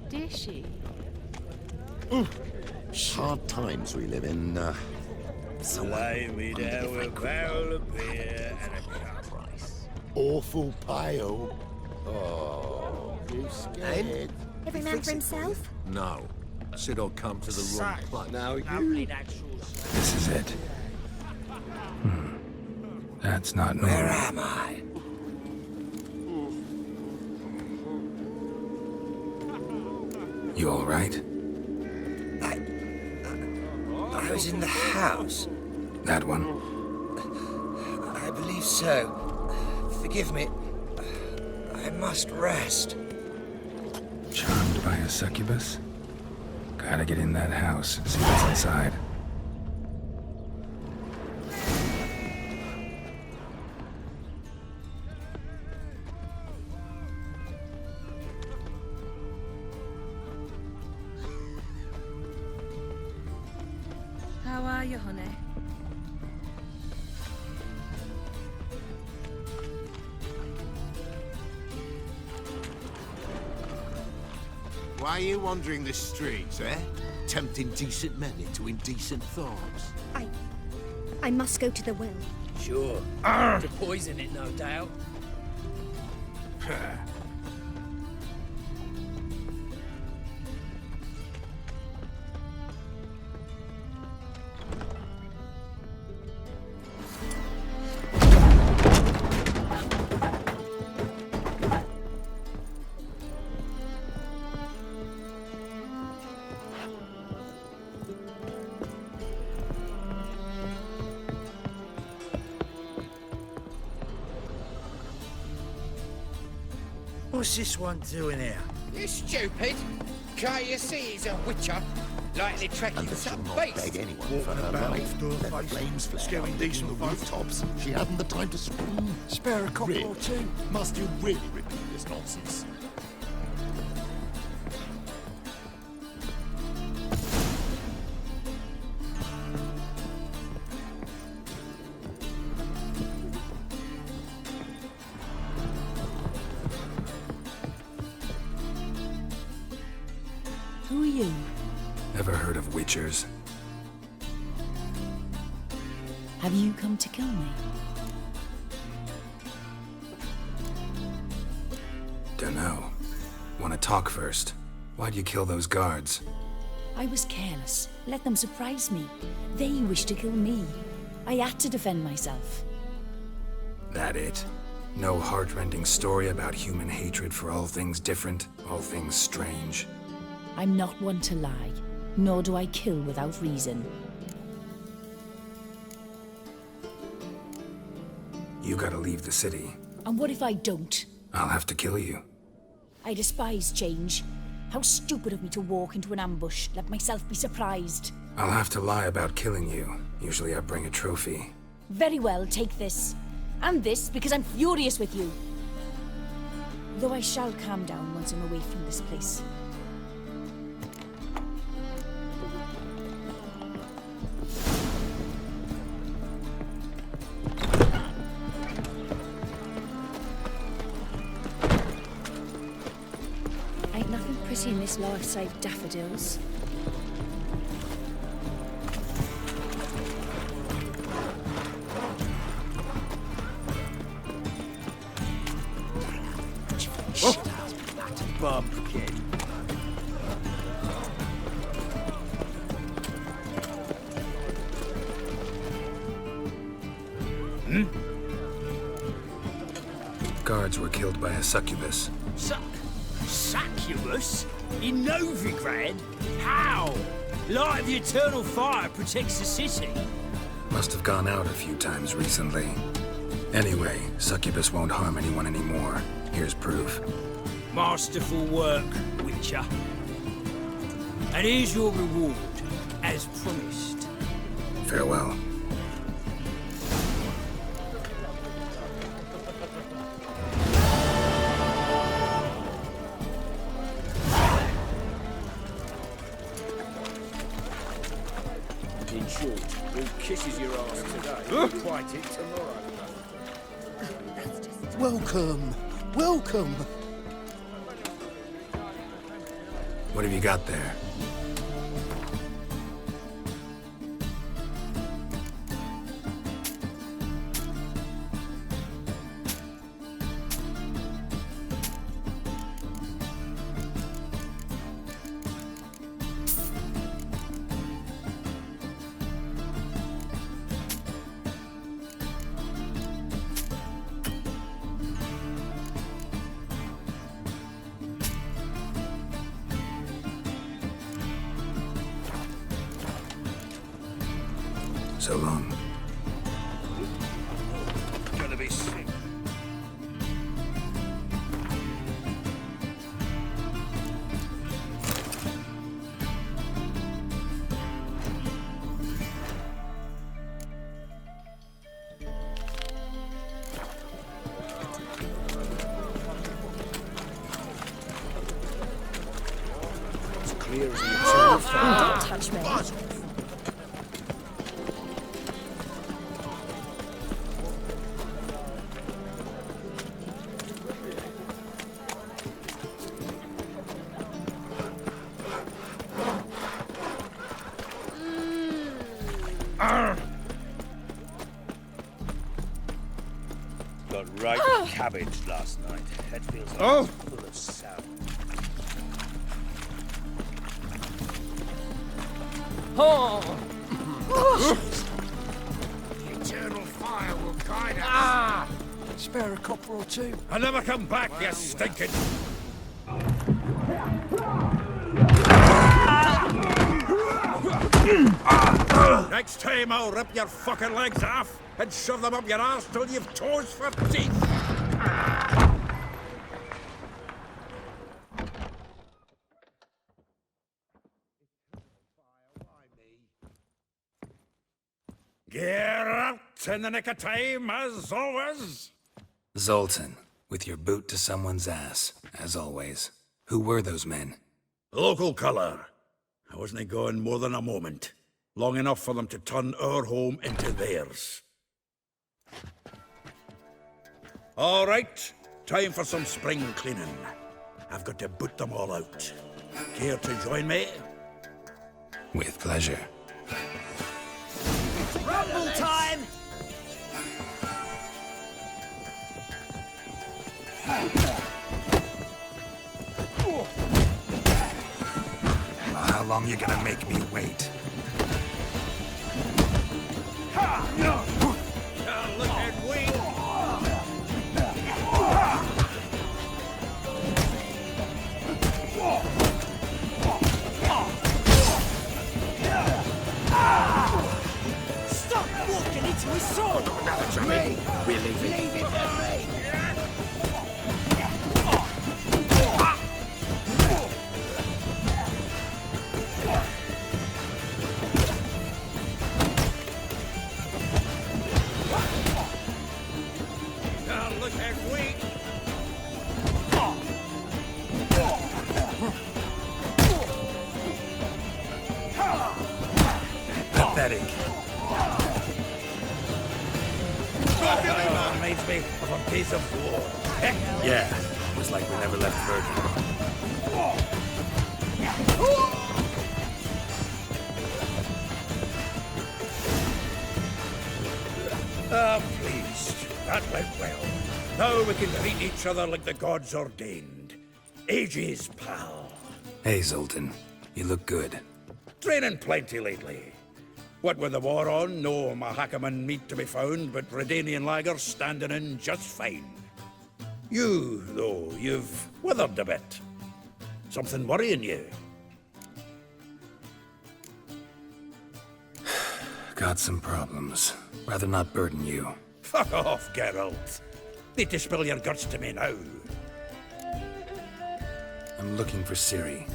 Did she? Hard times we live in, Slay me down with a barrel of beer and a cup. awful pale. Oh, you scared? Every man for himself? No. Said I'd come to the wrong place. Now you... This is it. That's not normal. Where am I? You all right? I was in the house. That one? I believe so. Forgive me. I must rest. Charmed by a succubus? Gotta get in that house, see what's inside. How are you, honey? Why are you wandering the streets, eh? Tempting decent men into indecent thoughts. I must go to the well. Sure. To poison it, no doubt. What's this one doing here? You stupid! Can't you see he's a witcher? Likely tracking some beast. Beg anyone for her life. Let the flames flare on the rooftops. She hadn't the time to scream. Spare a couple or two. Must you really repeat this nonsense? Who are you? Ever heard of witchers? Have you come to kill me? Dunno. Wanna talk first? Why'd you kill those guards? I was careless. Let them surprise me. They wished to kill me. I had to defend myself. That it? No heart-rending story about human hatred for all things different, all things strange? I'm not one to lie, nor do I kill without reason. You gotta leave the city. And what if I don't? I'll have to kill you. I despise change. How stupid of me to walk into an ambush, let myself be surprised. I'll have to lie about killing you. Usually I bring a trophy. Very well, take this. And this, because I'm furious with you. Though I shall calm down once I'm away from this place. Ain't nothing pretty in this life save daffodils. Bumpkin. Guards were killed by a succubus. Succubus? In Novigrad? How? Light of the eternal fire protects the city. Must have gone out a few times recently. Anyway, succubus won't harm anyone anymore. Here's proof. Masterful work, Witcher. And here's your reward, as promised. Farewell. In short, who kisses your ass today, will fight it tomorrow. Welcome. Welcome. What have you got there? So long. Gonna be sick. It's clear as an eternal fire. Don't touch me. Got right cabbage last night. That feels like it's full of sound. Eternal fire will guide us. Spare a copper or two. I'll never come back, you stinking... Next time I'll rip your fucking legs off and shove them up your ass till you've toes for teeth. Geralt, in the nick of time, as always. Zoltan, with your boot to someone's ass, as always. Who were those men? Local colour. I wasn't going more than a moment. Long enough for them to turn our home into theirs. All right, time for some spring cleaning. I've got to boot them all out. Care to join me? With pleasure. Rumble time! How long you gonna make me wait? Look at we! Stop walking! It's to his sword! Me! We're leaving. Leave it to me! Now look at we! Pathetic. Reminds me of a piece of war. Yeah, it was like we never left Virgin. Ah, pleased. That went well. Now we can treat each other like the gods ordained. Ages, pal. Hey, Zoltan. You look good. Training plenty lately. What with the war on, no Mahakaman meat to be found, but Redanian lagers standing in just fine. You, though, you've withered a bit. Something worrying you? Got some problems. Rather not burden you. Fuck off, Geralt. Need to spill your guts to me now. I'm looking for Ciri.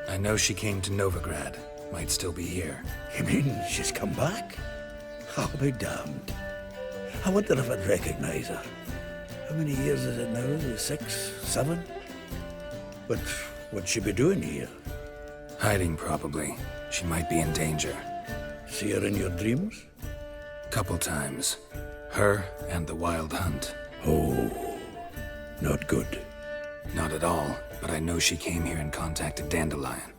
I know she came to Novigrad. Might still be here. You mean she's come back? I'll be damned. I wonder if I'd recognize her. How many years is it now? 6, 7? But what'd she be doing here? Hiding, probably. She might be in danger. See her in your dreams? Couple times. Her and the Wild Hunt. Oh, not good. Not at all, but I know she came here and contacted Dandelion.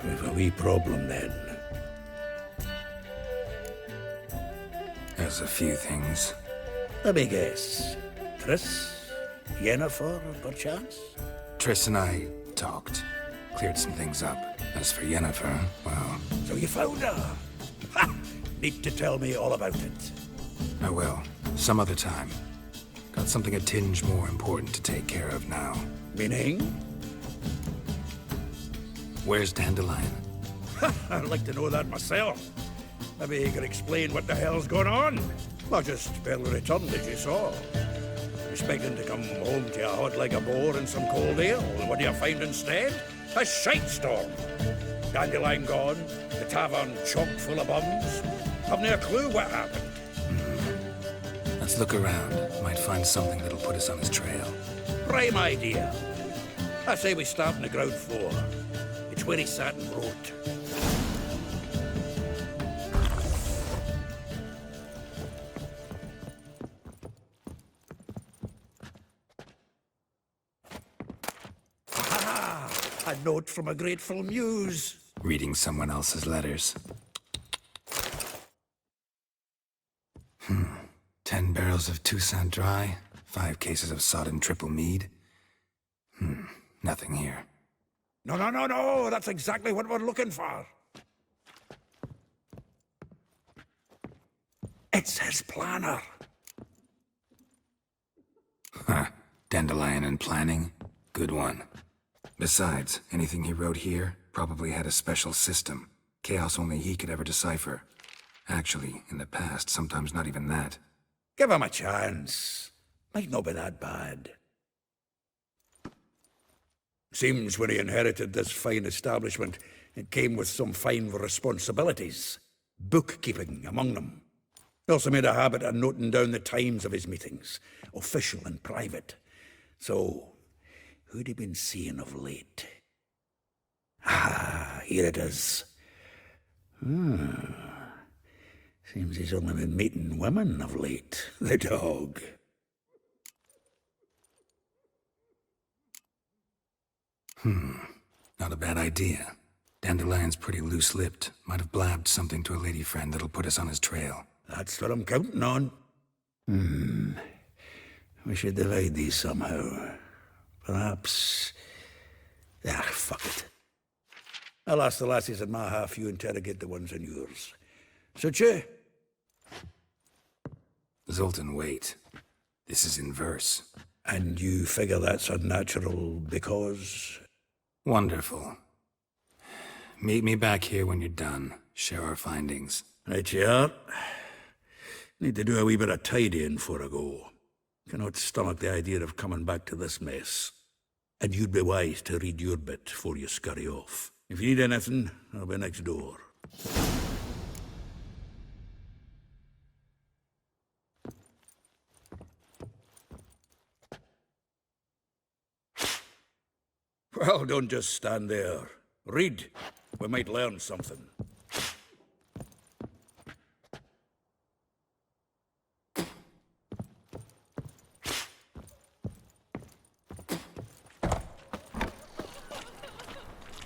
We've a wee problem then. There's a few things. Let me guess. Triss? Yennefer, perchance? Triss and I talked. Cleared some things up. As for Yennefer, well... So you found her? Ha! Need to tell me all about it. I will. Some other time. Got something a tinge more important to take care of now. Meaning? Where's Dandelion? I'd like to know that myself. Maybe you could explain what the hell's going on. Not just barely returned, as you saw. Expecting to come home to a hot like a boar and some cold ale, and what do you find instead? A shite storm. Dandelion gone, the tavern chock full of bums. Haven't a clue what happened. Let's look around. Might find something that'll put us on his trail. Prime idea. I say we start on the ground floor. It's where he sat and wrote. Ah, a note from a grateful muse. Reading someone else's letters. 10 barrels of Toussaint Dry, 5 cases of sodden triple mead. Nothing here. No, that's exactly what we're looking for. It's his planner. Dandelion and planning? Good one. Besides, anything he wrote here probably had a special system. Chaos only he could ever decipher. Actually, in the past, sometimes not even that. Give him a chance. Might not be that bad. Seems when he inherited this fine establishment, it came with some fine responsibilities. Bookkeeping among them. He also made a habit of noting down the times of his meetings, official and private. So, who'd he been seeing of late? Ah, here it is. Seems he's only been meeting women of late, the dog. Not a bad idea. Dandelion's pretty loose-lipped. Might have blabbed something to a lady friend that'll put us on his trail. That's what I'm counting on. We should divide these somehow. Perhaps... fuck it. I'll ask the lassies in my half, you interrogate the ones in yours. Suit you? Zoltan, wait. This is in verse. And you figure that's unnatural because... Wonderful. Meet me back here when you're done. Share our findings. Right you are. Need to do a wee bit of tidying before I go. Cannot stomach the idea of coming back to this mess. And you'd be wise to read your bit before you scurry off. If you need anything, I'll be next door. Well, don't just stand there. Read. We might learn something.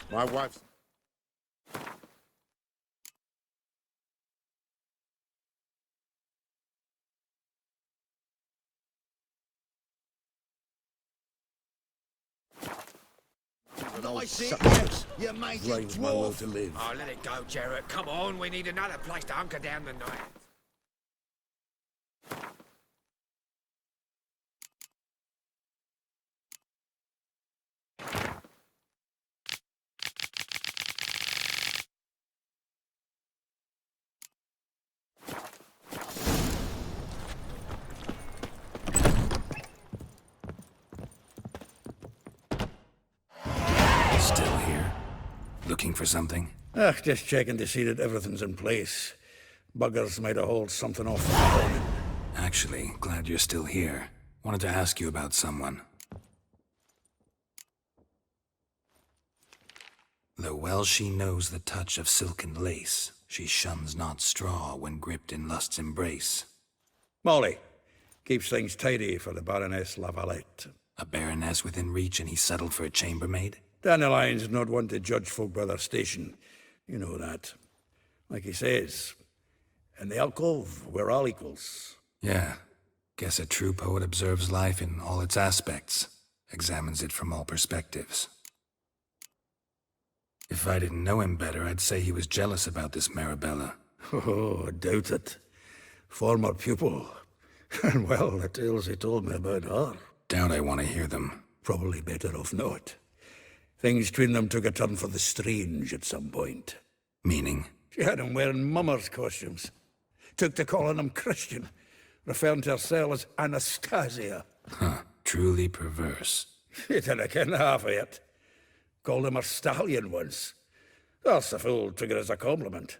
My wife's... You made it, my will to live. Oh, let it go, Geralt. Come on, we need another place to hunker down the night. Still here? Looking for something? Just checking to see that everything's in place. Buggers might have hauled something off the building. Actually, glad you're still here. Wanted to ask you about someone. Though well she knows the touch of silken lace, she shuns not straw when gripped in lust's embrace. Molly. Keeps things tidy for the Baroness Lavalette. A baroness within reach and he settled for a chambermaid? Dandelion's not one to judge folk by their station. You know that. Like he says, in the alcove, we're all equals. Yeah. Guess a true poet observes life in all its aspects, examines it from all perspectives. If I didn't know him better, I'd say he was jealous about this Marabella. Oh, I doubt it. Former pupil. And well, the tales he told me about her. Doubt I want to hear them. Probably better off not. Things between them took a turn for the strange at some point. Meaning? She had him wearing mummers' costumes. Took to calling him Christian, referring to herself as Anastasia. Huh, truly perverse. She didn't ken half of it. Called him her stallion once. That's the fool took it as a compliment.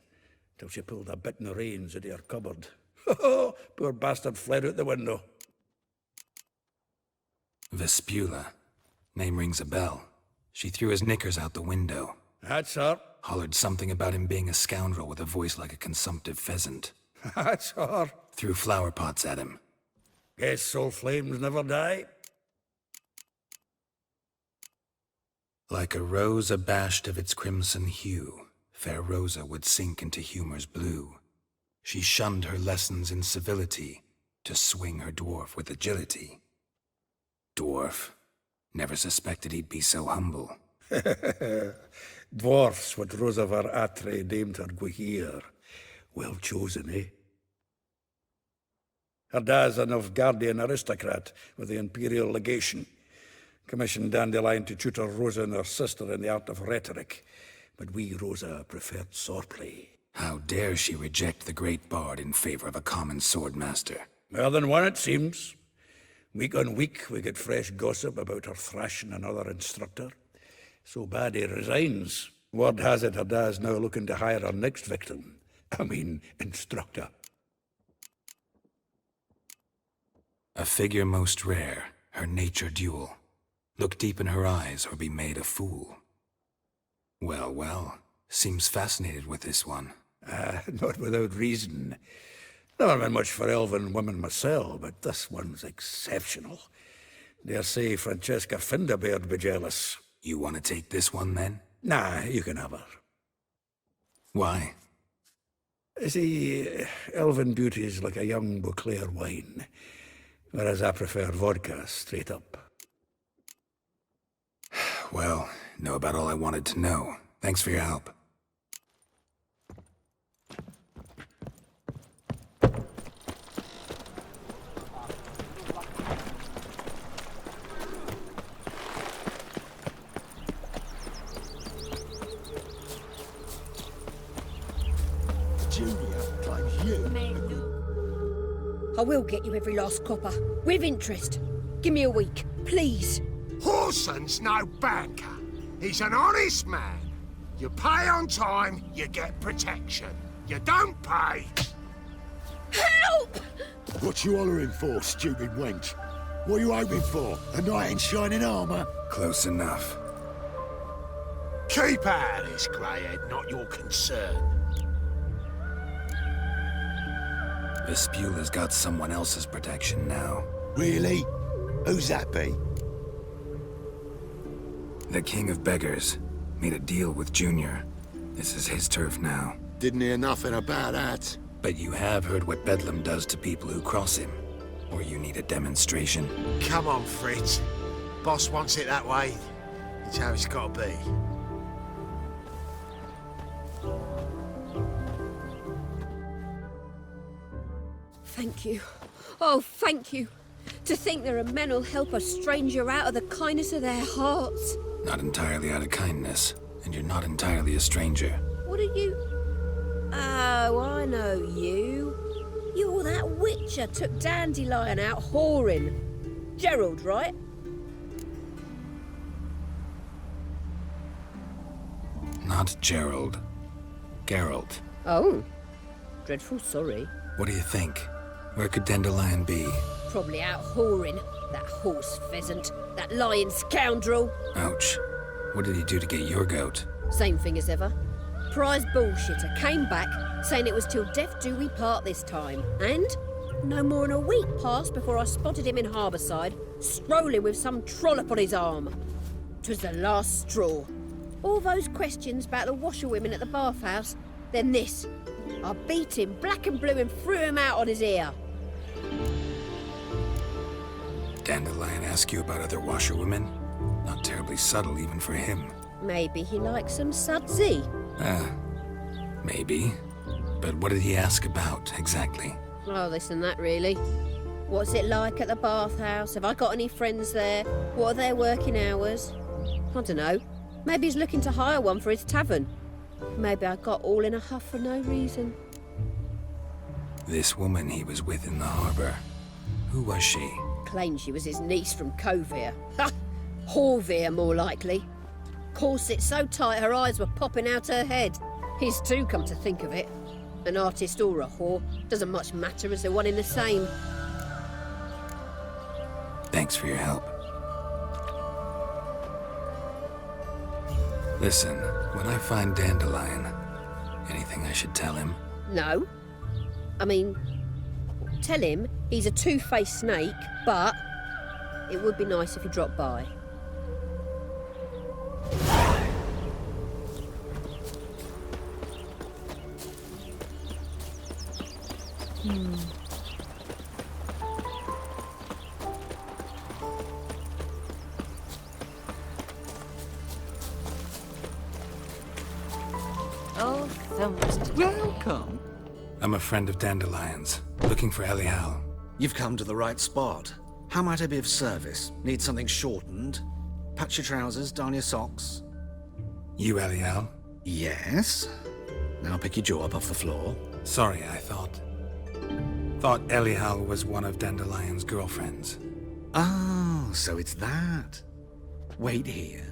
Till she pulled a bit in the reins into her cupboard. Poor bastard fled out the window. Vespula. Name rings a bell. She threw his knickers out the window. That's her. Hollered something about him being a scoundrel with a voice like a consumptive pheasant. That's her. Threw flower pots at him. Guess soul flames never die. Like a rose abashed of its crimson hue, fair Rosa would sink into humor's blue. She shunned her lessons in civility to swing her dwarf with agility. Dwarf. Never suspected he'd be so humble. Dwarfs what Rosa var Atre deemed her Guihir. Well chosen, eh? Her dad's a Novgardian aristocrat with the Imperial Legation. Commissioned Dandelion to tutor Rosa and her sister in the art of rhetoric. But we, Rosa, preferred swordplay. How dare she reject the great bard in favor of a common swordmaster? More than one, it seems. Week on week, we get fresh gossip about her thrashing another instructor. So bad he resigns. Word has it her dad's now looking to hire her next victim. I mean, instructor. A figure most rare, her nature dual. Look deep in her eyes or be made a fool. Well, well, seems fascinated with this one. Not without reason. Never been much for elven women myself, but this one's exceptional. Dare say Francesca Finderbeard be jealous. You want to take this one, then? Nah, you can have her. Why? See, elven beauty's like a young Beauclair wine, whereas I prefer vodka straight up. Well, know about all I wanted to know. Thanks for your help. Julia claims you. I will get you every last copper. With interest. Give me a week, please. Horson's no banker. He's an honest man. You pay on time, you get protection. You don't pay... Help! What you hollering for, stupid wench? What are you hoping for? A knight in shining armour? Close enough. Keep out of this, greyhead, not your concern. Vespula's got someone else's protection now. Really? Who's that be? The King of Beggars made a deal with Junior. This is his turf now. Didn't hear nothing about that. But you have heard what Bedlam does to people who cross him. Or you need a demonstration. Come on, Fritz. Boss wants it that way. It's how it's got to be. Thank you. Oh, thank you. To think there are men who'll help a stranger out of the kindness of their hearts. Not entirely out of kindness, and you're not entirely a stranger. What are you... Oh, I know you. You're that witcher took Dandelion out whoring. Gerald, right? Not Gerald. Geralt. Oh. Dreadful sorry. What do you think? Where could Dandelion be? Probably out whoring. That horse pheasant. That lying scoundrel. Ouch. What did he do to get your goat? Same thing as ever. Prize bullshitter came back saying it was till death do we part this time. And no more than a week passed before I spotted him in Harbourside, strolling with some trollop on his arm. 'Twas the last straw. All those questions about the washerwomen at the bathhouse, then this. I beat him black and blue and threw him out on his ear. Dandelion ask you about other washerwomen? Not terribly subtle even for him. Maybe he likes some sudsy. Maybe. But what did he ask about, exactly? Oh, this and that, really. What's it like at the bathhouse? Have I got any friends there? What are their working hours? I don't know. Maybe he's looking to hire one for his tavern. Maybe I got all in a huff for no reason. This woman he was with in the harbour. Who was she? Claimed she was his niece from Covere. Ha! Horvere, more likely. Corset so tight her eyes were popping out her head. His too, come to think of it. An artist or a whore doesn't much matter as they're one in the same. Thanks for your help. Listen, when I find Dandelion, anything I should tell him? No. I mean, tell him he's a two-faced snake, but it would be nice if he dropped by. Oh, thumbs. Welcome. I'm a friend of Dandelion's, looking for Elial. You've come to the right spot. How might I be of service? Need something shortened? Patch your trousers, darn your socks? You Elial? Yes. Now pick your jaw up off the floor. Sorry, I thought Elial was one of Dandelion's girlfriends. Oh, so it's that. Wait here.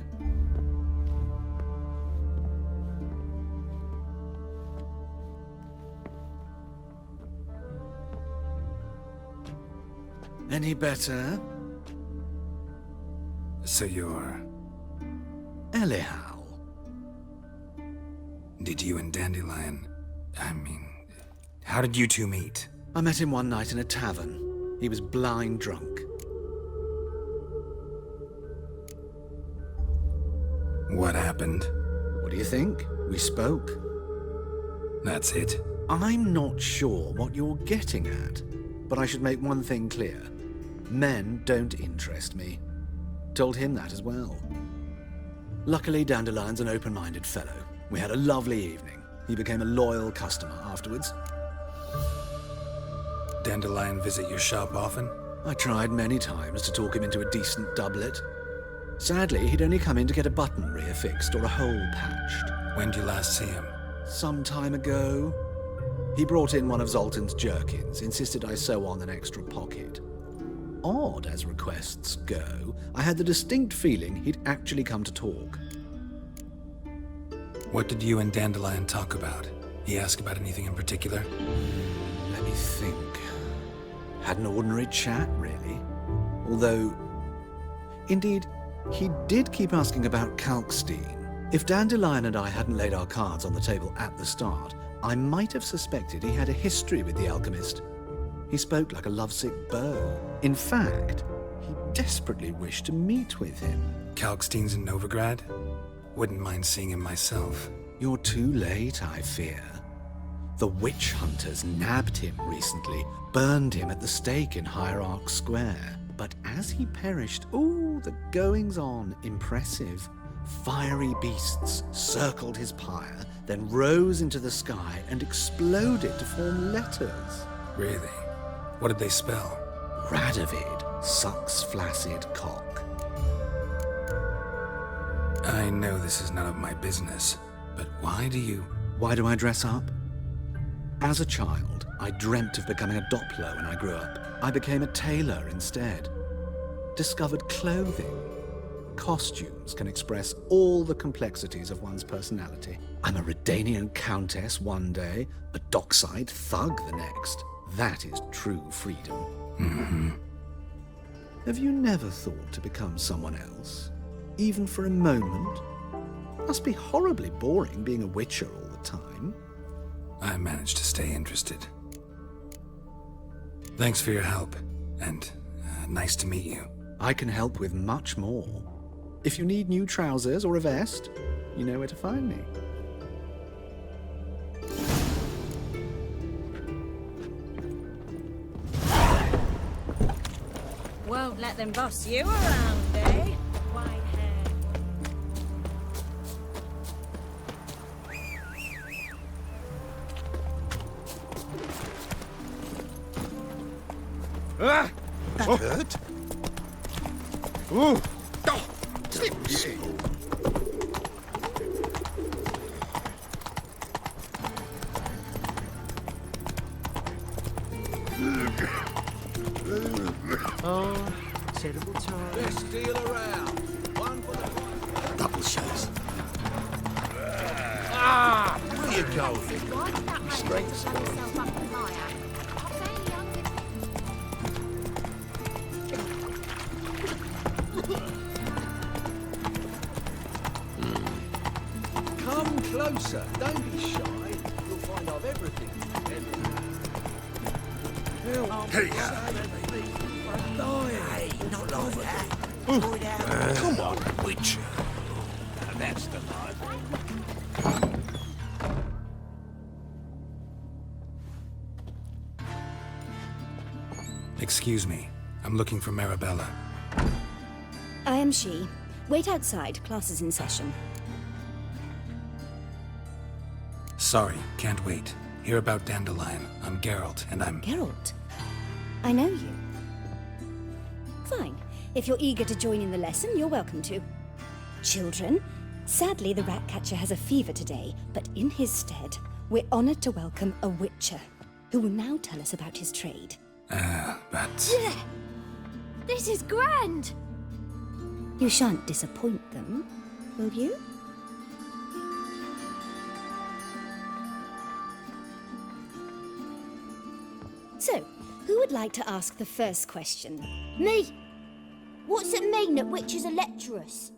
Any better? So you're... Elial. Did you and Dandelion... how did you two meet? I met him one night in a tavern. He was blind drunk. What happened? What do you think? We spoke. That's it? I'm not sure what you're getting at, but I should make one thing clear. Men don't interest me. Told him that as well. Luckily, Dandelion's an open-minded fellow. We had a lovely evening. He became a loyal customer afterwards. Dandelion visit your shop often? I tried many times to talk him into a decent doublet. Sadly, he'd only come in to get a button reaffixed or a hole patched. When did you last see him? Some time ago. He brought in one of Zoltan's jerkins, insisted I sew on an extra pocket. Odd as requests go, I had the distinct feeling he'd actually come to talk. What did you and Dandelion talk about? He asked about anything in particular? Let me think. Had an ordinary chat, really. Although, indeed, he did keep asking about Kalkstein. If Dandelion and I hadn't laid our cards on the table at the start, I might have suspected he had a history with the alchemist. He spoke like a lovesick beau. In fact, he desperately wished to meet with him. Kalkstein's in Novigrad? Wouldn't mind seeing him myself. You're too late, I fear. The witch hunters nabbed him recently, burned him at the stake in Hierarch Square. But as he perished, the goings-on impressive. Fiery beasts circled his pyre, then rose into the sky and exploded to form letters. Really? What did they spell? Radovid sucks flaccid cock. I know this is none of my business, but why do I dress up? As a child, I dreamt of becoming a Doppler when I grew up. I became a tailor instead. Discovered clothing. Costumes can express all the complexities of one's personality. I'm a Redanian countess one day, a dockside thug the next. That is true freedom. Mm-hmm. Have you never thought to become someone else? Even for a moment? Must be horribly boring being a witcher all the time. I managed to stay interested. Thanks for your help, and nice to meet you. I can help with much more. If you need new trousers or a vest, you know where to find me. Won't let them boss you around, eh? White hair. Ah! That hurt. Ooh! Oh! Tips! Oh, terrible time. Best deal around. One for the Double shows. Ah! Where you going? Straight to school. Come closer. Don't be shy. You'll find I've everything. Hey, Hey, not like that. come on, witcher. That's the life. Excuse me. I'm looking for Marabella. I am she. Wait outside. Class is in session. Sorry, can't wait. Hear about Dandelion. I'm Geralt, and I'm... Geralt? I know you. Fine. If you're eager to join in the lesson, you're welcome to. Children, sadly the Ratcatcher has a fever today, but in his stead, we're honored to welcome a witcher, who will now tell us about his trade. But... Yeah! This is grand! You shan't disappoint them, will you? So, who would like to ask the first question? Me! What's it mean that witches are lecturers?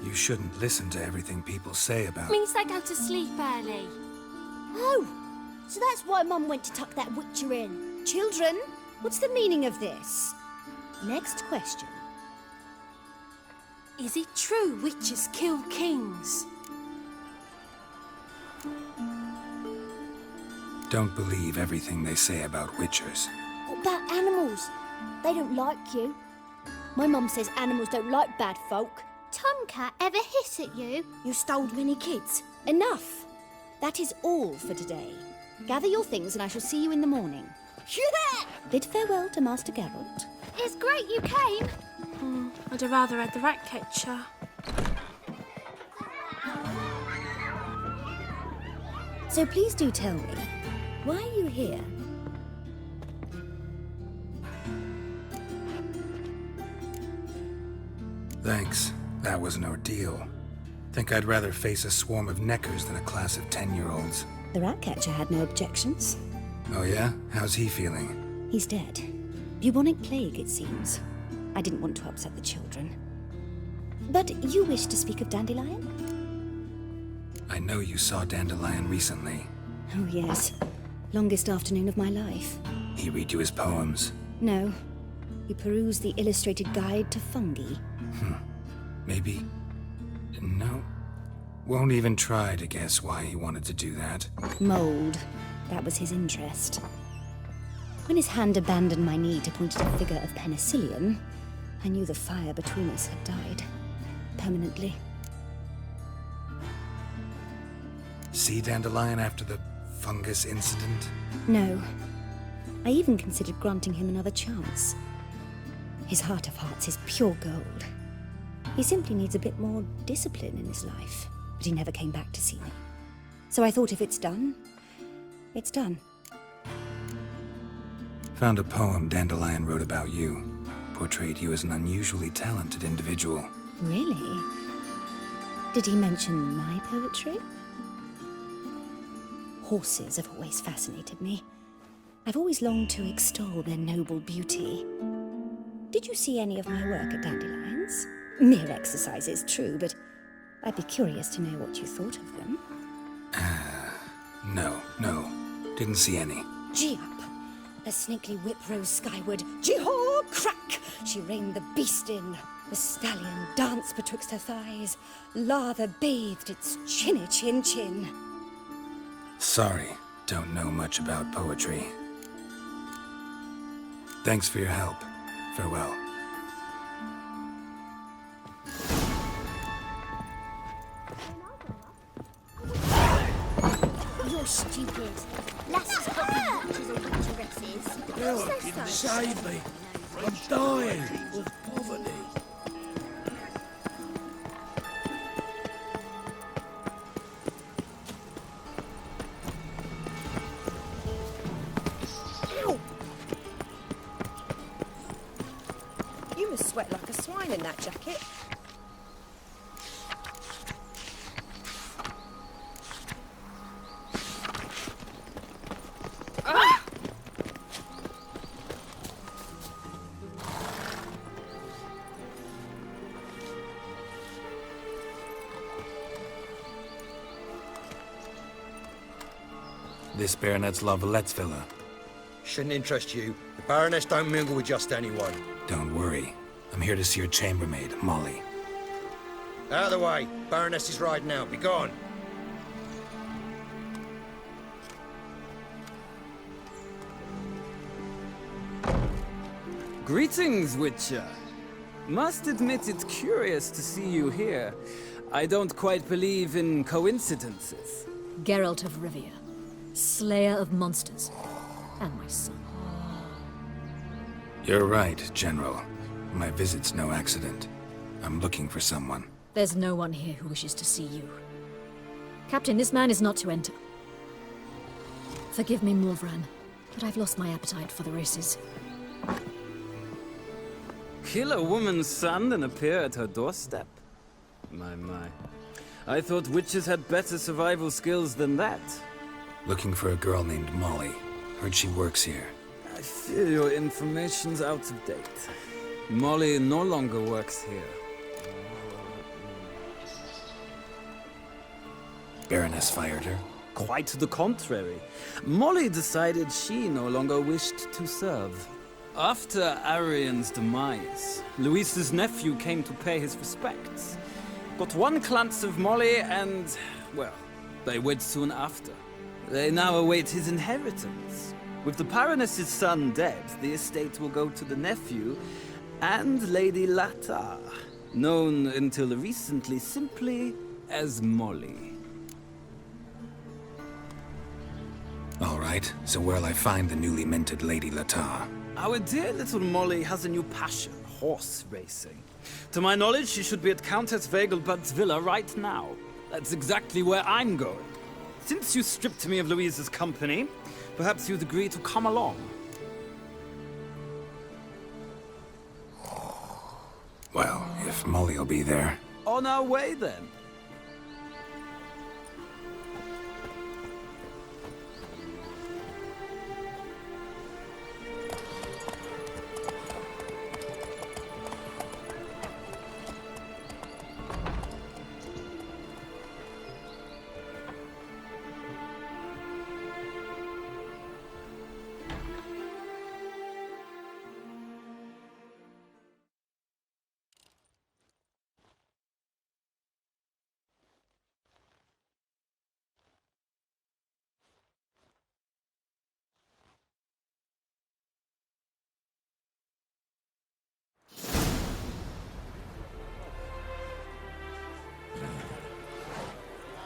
You shouldn't listen to everything people say about... Means they go to sleep early. Oh! So that's why Mum went to tuck that witcher in. Children, what's the meaning of this? Next question. Is it true witches kill kings? Don't believe everything they say about witchers. What about animals? They don't like you. My mum says animals don't like bad folk. Tomcat ever hiss at you? You stole many kids. Enough. That is all for today. Gather your things and I shall see you in the morning. Yeah! Bid farewell to Master Geralt. It's great you came. I'd have rather had the Ratcatcher. So please do tell me, why are you here? Thanks. That was an ordeal. Think I'd rather face a swarm of neckers than a class of 10-year-olds. The Ratcatcher had no objections. Oh yeah? How's he feeling? He's dead. Bubonic plague, it seems. I didn't want to upset the children. But you wish to speak of Dandelion? I know you saw Dandelion recently. Oh yes. Longest afternoon of my life. He read you his poems. No. He perused the illustrated guide to fungi. Maybe... No. Won't even try to guess why he wanted to do that. Mold. That was his interest. When his hand abandoned my knee to point at a figure of penicillium, I knew the fire between us had died. Permanently. See Dandelion after the fungus incident? No. I even considered granting him another chance. His heart of hearts is pure gold. He simply needs a bit more discipline in his life. But he never came back to see me. So I thought if it's done, it's done. Found a poem Dandelion wrote about you. Portrayed you as an unusually talented individual. Really? Did he mention my poetry? Horses have always fascinated me. I've always longed to extol their noble beauty. Did you see any of my work at Dandelion's? Mere exercises, true, but I'd be curious to know what you thought of them. No. Didn't see any. Gee up! A snakely whip rose skyward. Gee-haw! Crack! She reined the beast in. The stallion danced betwixt her thighs. Lather bathed its chinny chin. Sorry, don't know much about poetry. Thanks for your help. Farewell. You're stupid. Lassie's got me witches and witcheresses. Save me. I'm dying of poverty. You must sweat like a swine in that jacket. This Baronet's Lavallette's villa. Shouldn't interest you. The Baroness don't mingle with just anyone. Don't worry. I'm here to see your chambermaid, Molly. Out of the way. Baroness is riding out. Be gone. Greetings, Witcher. Must admit it's curious to see you here. I don't quite believe in coincidences. Geralt of Rivia, slayer of monsters, and my son. You're right, General. My visit's no accident. I'm looking for someone. There's no one here who wishes to see you. Captain, this man is not to enter. Forgive me, Morvran, but I've lost my appetite for the races. Kill a woman's son and appear at her doorstep? My. I thought witches had better survival skills than that. Looking for a girl named Molly. Heard she works here. I fear your information's out of date. Molly no longer works here. Baroness fired her? Quite the contrary. Molly decided she no longer wished to serve. After Arian's demise, Luis's nephew came to pay his respects. Got one glance of Molly and, well, they wed soon after. They now await his inheritance. With the Baroness's son dead, the estate will go to the nephew and Lady Latar, known until recently simply as Molly. All right, so where'll I find the newly minted Lady Latar? Our dear little Molly has a new passion, horse racing. To my knowledge, she should be at Countess Vegelbud's villa right now. That's exactly where I'm going. Since you stripped me of Louise's company, perhaps you'd agree to come along. Well, if Molly'll be there. On our way, then.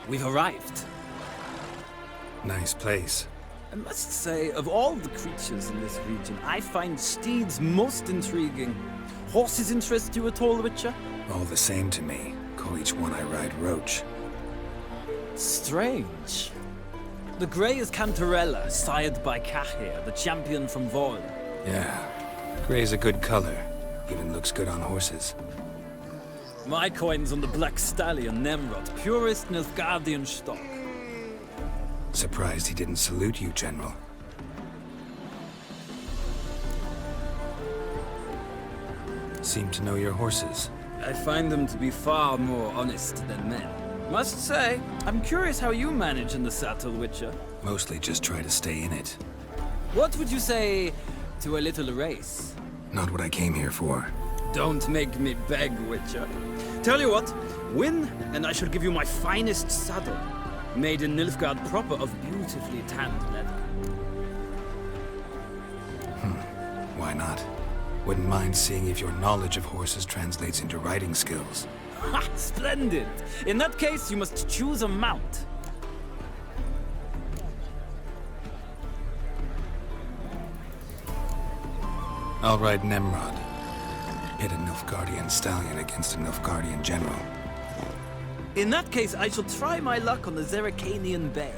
We've arrived. Nice place. I must say, of all the creatures in this region, I find steeds most intriguing. Horses interest you at all, Witcher? All the same to me. Call each one I ride Roach. Strange. The grey is Cantarella, sired by Cahir, the champion from Vol. Yeah. Gray's a good color. Even looks good on horses. My coin's on the Black Stallion, Nemrod, purest Nilfgaardian stock. Surprised he didn't salute you, General. Seem to know your horses. I find them to be far more honest than men. Must say, I'm curious how you manage in the saddle, Witcher. Mostly just try to stay in it. What would you say to a little race? Not what I came here for. Don't make me beg, Witcher. Tell you what, win, and I shall give you my finest saddle. Made in Nilfgaard proper of beautifully tanned leather. Why not? Wouldn't mind seeing if your knowledge of horses translates into riding skills. Ha! Splendid! In that case, you must choose a mount. I'll ride Nemrod. Hit a Nilfgaardian stallion against a Nilfgaardian general. In that case, I shall try my luck on the Zerrikanian Bay.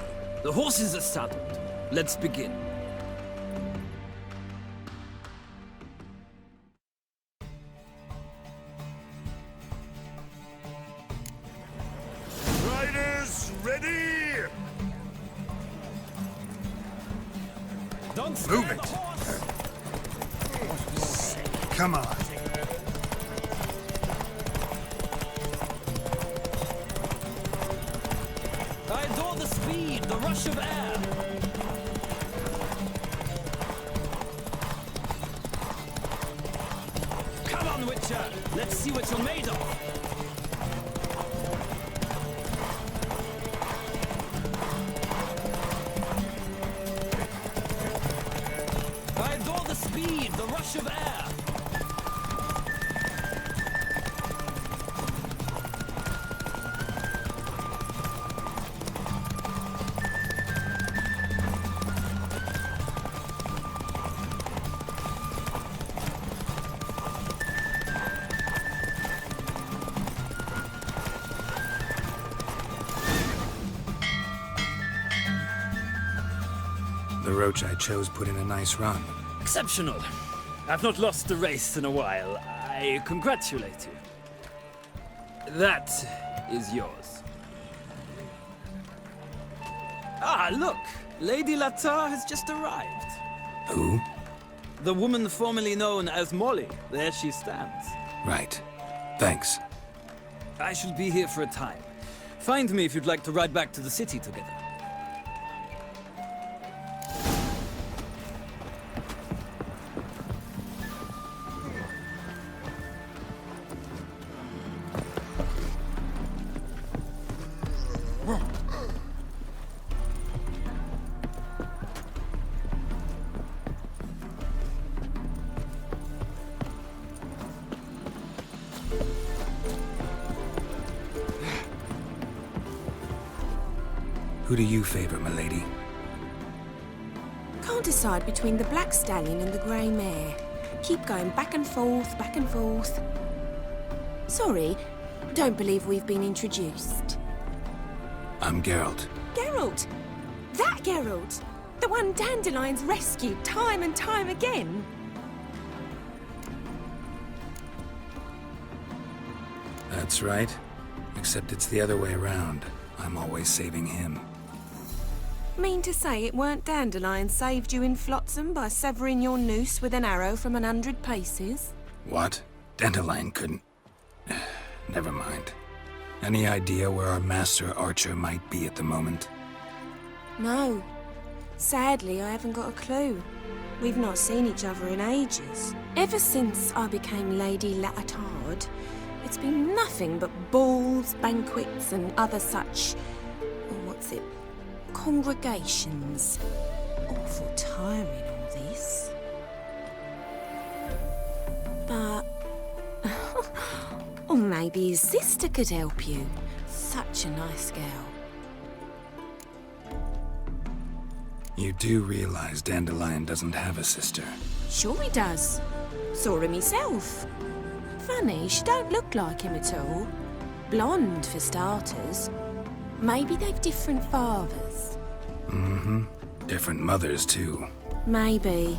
The horses are saddled. Let's begin. Riders, ready! Don't move it. Come on. I adore the speed, the rush of air. Come on, Witcher. Let's see what you're made of. I adore the speed, the rush of air. The Roach I chose put in a nice run. Exceptional. I've not lost a race in a while. I congratulate you. That is yours. Ah, look! Lady Latar has just arrived. Who? The woman formerly known as Molly. There she stands. Right. Thanks. I shall be here for a time. Find me if you'd like to ride back to the city together. Who do you favor, milady? Can't decide between the Black Stallion and the Grey Mare. Keep going back and forth, back and forth. Sorry, don't believe we've been introduced. I'm Geralt. Geralt! That Geralt! The one Dandelion's rescued time and time again! That's right. Except it's the other way around. I'm always saving him. Mean to say it weren't Dandelion saved you in Flotsam by severing your noose with an arrow from 100 paces? What? Dandelion couldn't... Never mind. Any idea where our master archer might be at the moment? No. Sadly, I haven't got a clue. We've not seen each other in ages. Ever since I became Lady Latard, it's been nothing but balls, banquets, and other such... congregations. Awful tiring, all this. But... or maybe his sister could help you. Such a nice girl. You do realize Dandelion doesn't have a sister. Sure he does. Saw him myself. Funny, she don't look like him at all. Blonde, for starters. Maybe they've different fathers. Mm-hmm. Different mothers, too. Maybe.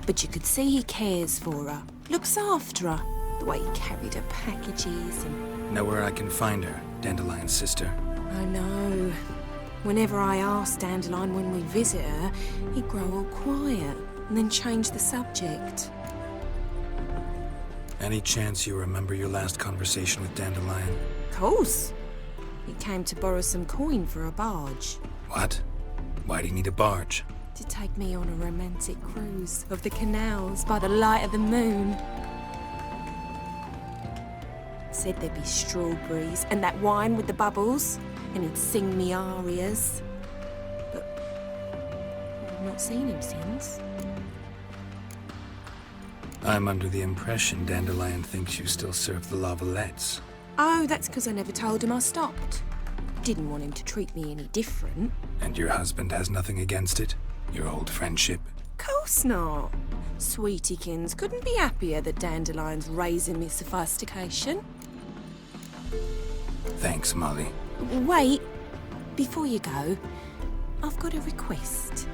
But you could see he cares for her. Looks after her. The way he carried her packages and... Know where I can find her, Dandelion's sister? I know. Whenever I asked Dandelion when we visit her, he'd grow all quiet and then change the subject. Any chance you remember your last conversation with Dandelion? Course. He came to borrow some coin for a barge. What? Why do you need a barge? To take me on a romantic cruise of the canals by the light of the moon. Said there'd be strawberries and that wine with the bubbles, and he'd sing me arias. But I've not seen him since. I'm under the impression Dandelion thinks you still serve the Lavalettes. Oh, that's because I never told him I stopped. Didn't want him to treat me any different. And your husband has nothing against it? Your old friendship? Course not. Sweetiekins couldn't be happier that Dandelion's raising me sophistication. Thanks, Molly. Wait, before you go, I've got a request.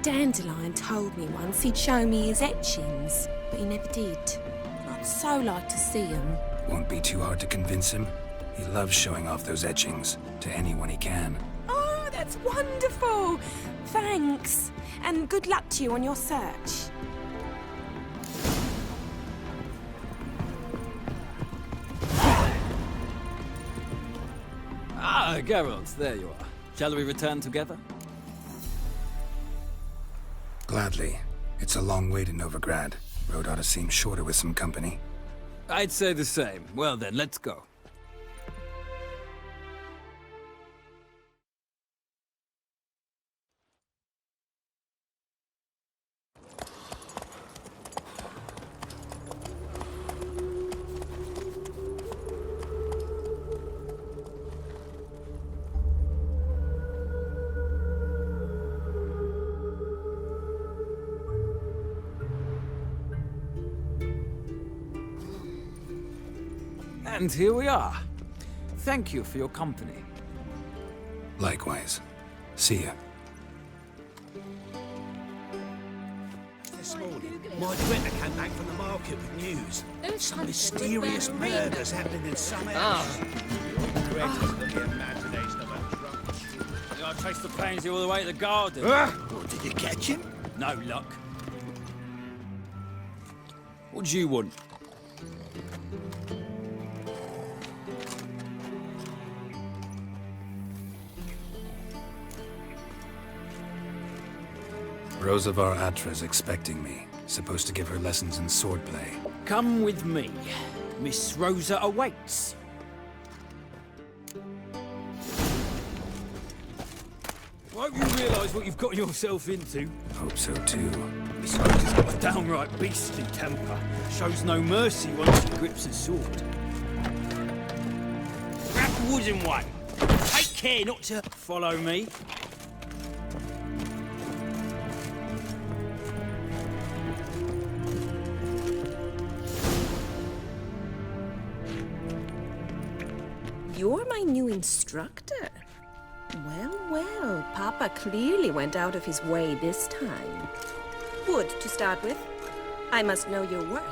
Dandelion told me once he'd show me his etchings, but he never did. I'd so like to see them. Won't be too hard to convince him. He loves showing off those etchings to anyone he can. Oh, that's wonderful! Thanks, and good luck to you on your search. Ah, Geralt, there you are. Shall we return together? Gladly. It's a long way to Novigrad. Road ought to seem shorter with some company. I'd say the same. Well then, let's go. And here we are. Thank you for your company. Likewise. See ya. This morning, my Twitter came back from the market with news. Some mysterious murders happening in some house. I chased the pansy all the way to the garden. What, did you catch him? No luck. What do you want? Rosavar Atra's expecting me. Supposed to give her lessons in swordplay. Come with me. Miss Rosa awaits. Won't you realise what you've got yourself into? Hope so too. Miss Rosa's got a downright beastly temper. Shows no mercy once she grips a sword. Grab the wooden one. Take care not to follow me. You're my my new instructor? Well, well, Papa clearly went out of his way this time. Wood, to start with. I must know your worth.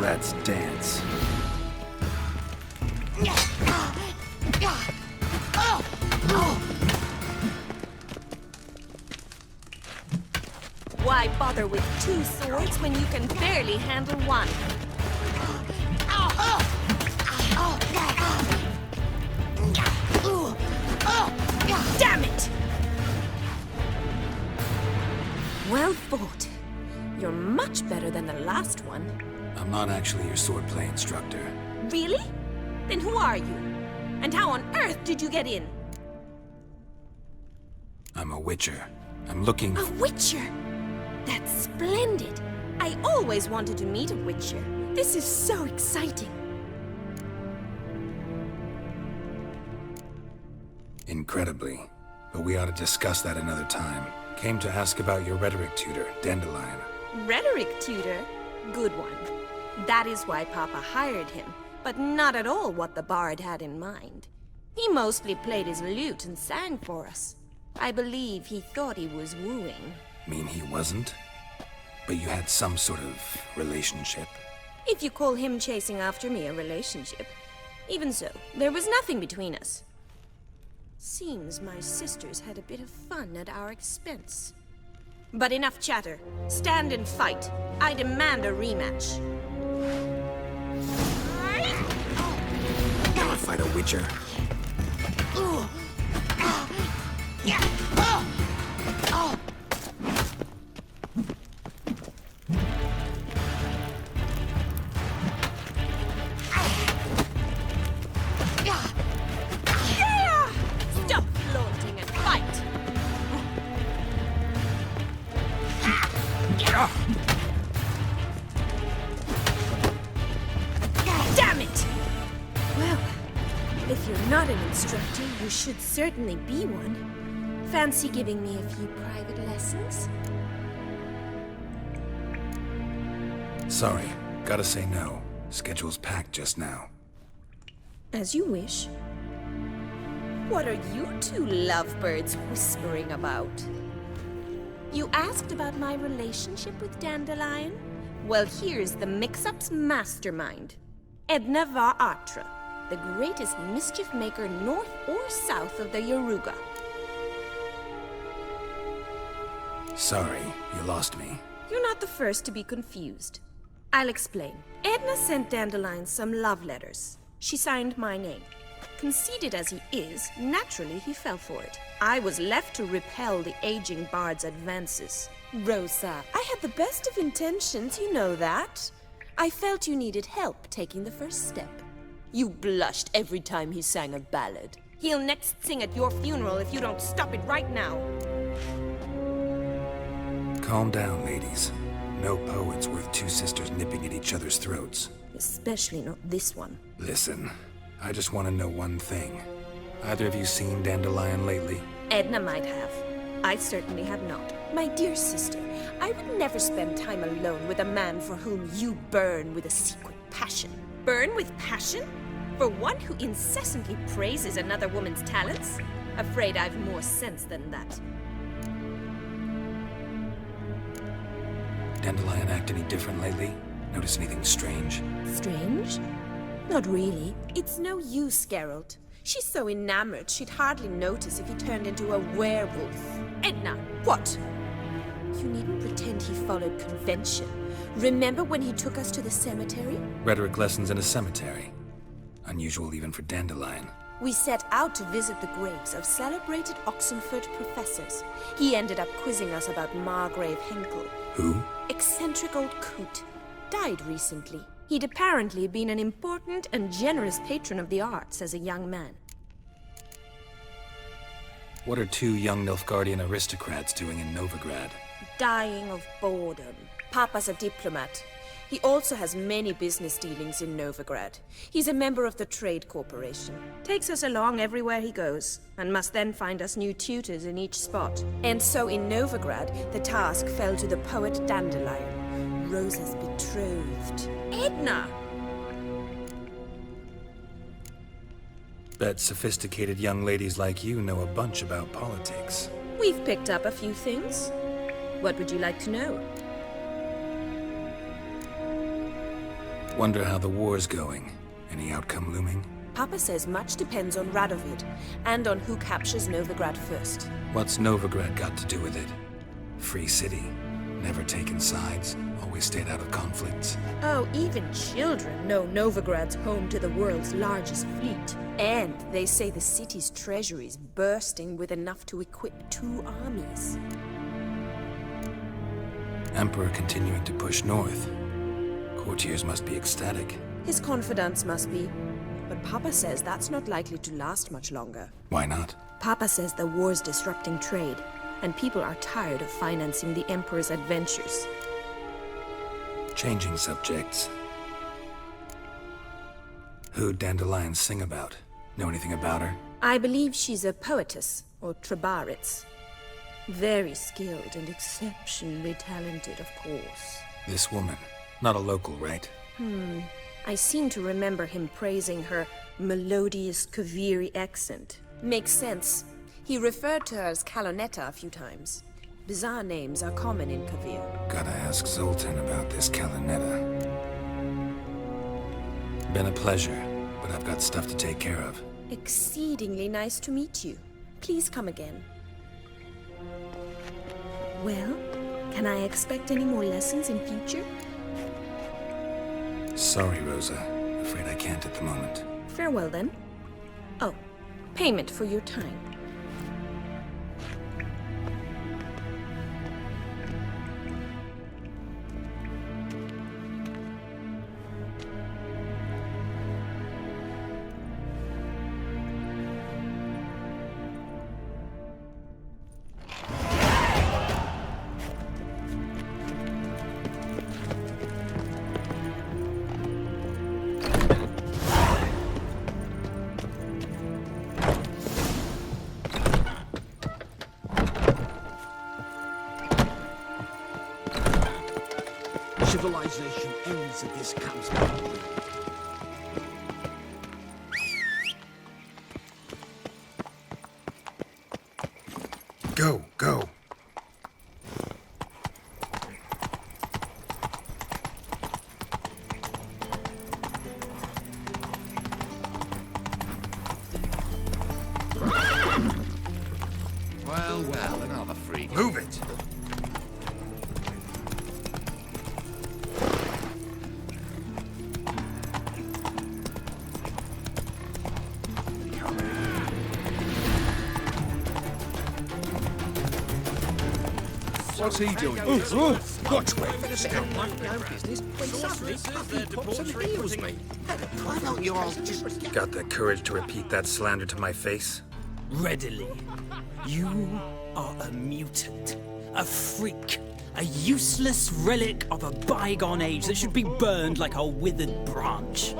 Let's dance. Why bother with two swords when you can barely handle one? Damn it! Well fought. You're much better than the last one. I'm not actually your swordplay instructor. Really? Then who are you? And how on earth did you get in? I'm a witcher. I'm looking A witcher? That's splendid. I always wanted to meet a witcher. This is so exciting. Incredibly. But we ought to discuss that another time. Came to ask about your rhetoric tutor, Dandelion. Rhetoric tutor? Good one. That is why Papa hired him, but not at all what the bard had in mind. He mostly played his lute and sang for us. I believe he thought he was wooing. Mean he wasn't? But you had some sort of relationship? If you call him chasing after me a relationship. Even so, there was nothing between us. Seems my sisters had a bit of fun at our expense. But enough chatter. Stand and fight. I demand a rematch. Gonna fight a witcher? Stop flaunting and fight! Damn it! Well, if you're not an instructor, you should certainly be one. Fancy giving me a few private lessons? Sorry, gotta say no. Schedule's packed just now. As you wish. What are you two lovebirds whispering about? You asked about my relationship with Dandelion? Well, here's the mix-up's mastermind. Edna var Atra, the greatest mischief maker north or south of the Yaruga. Sorry, you lost me. You're not the first to be confused. I'll explain. Edna sent Dandelion some love letters. She signed my name. Conceited as he is, naturally he fell for it. I was left to repel the aging bard's advances. Rosa, I had the best of intentions, you know that. I felt you needed help taking the first step. You blushed every time he sang a ballad. He'll next sing at your funeral if you don't stop it right now. Calm down, ladies. No poet's worth two sisters nipping at each other's throats. Especially not this one. Listen, I just want to know one thing. Either of you seen Dandelion lately? Edna might have. I certainly have not. My dear sister, I would never spend time alone with a man for whom you burn with a secret passion. Burn with passion? For one who incessantly praises another woman's talents? Afraid I've more sense than that. Dandelion act any different lately? Notice anything strange? Strange? Not really. It's no use, Geralt. She's so enamored she'd hardly notice if he turned into a werewolf. Edna, what? You needn't pretend he followed convention. Remember when he took us to the cemetery? Rhetoric lessons in a cemetery. Unusual even for Dandelion. We set out to visit the graves of celebrated Oxenford professors. He ended up quizzing us about Margrave Henkel. Who? Eccentric old coot. Died recently. He'd apparently been an important and generous patron of the arts as a young man. What are two young Nilfgaardian aristocrats doing in Novigrad? Dying of boredom. Papa's a diplomat. He also has many business dealings in Novigrad. He's a member of the Trade Corporation. Takes us along everywhere he goes, and must then find us new tutors in each spot. And so in Novigrad, the task fell to the poet Dandelion, Rosa's betrothed. Edna! Bet sophisticated young ladies like you know a bunch about politics. We've picked up a few things. What would you like to know? Wonder how the war's going. Any outcome looming? Papa says much depends on Radovid, and on who captures Novigrad first. What's Novigrad got to do with it? Free city. Never taken sides. Always stayed out of conflicts. Oh, even children know Novigrad's home to the world's largest fleet. And they say the city's treasury's bursting with enough to equip 2 armies. Emperor continuing to push north. Courtiers must be ecstatic. His confidants must be. But Papa says that's not likely to last much longer. Why not? Papa says the war's disrupting trade, and people are tired of financing the Emperor's adventures. Changing subjects. Who'd Dandelion sing about? Know anything about her? I believe she's a poetess, or Trebaritz. Very skilled and exceptionally talented, of course. This woman. Not a local, right? I seem to remember him praising her melodious Kaviri accent. Makes sense. He referred to her as Kalonetta a few times. Bizarre names are common in Kavir. Gotta ask Zoltan about this Kalonetta. Been a pleasure, but I've got stuff to take care of. Exceedingly nice to meet you. Please come again. Well, can I expect any more lessons in future? Sorry, Rosa. Afraid I can't at the moment. Farewell, then. Oh, payment for your time. Civilization ends if this comes back. Go, go. Well, another freak. Move it! What's he doing? Watch me. No business. When suddenly, up he pops and heals me. Why don't you all just... Got the courage to repeat that slander to my face? Readily. You are a mutant, a freak, a useless relic of a bygone age that should be burned like a withered branch.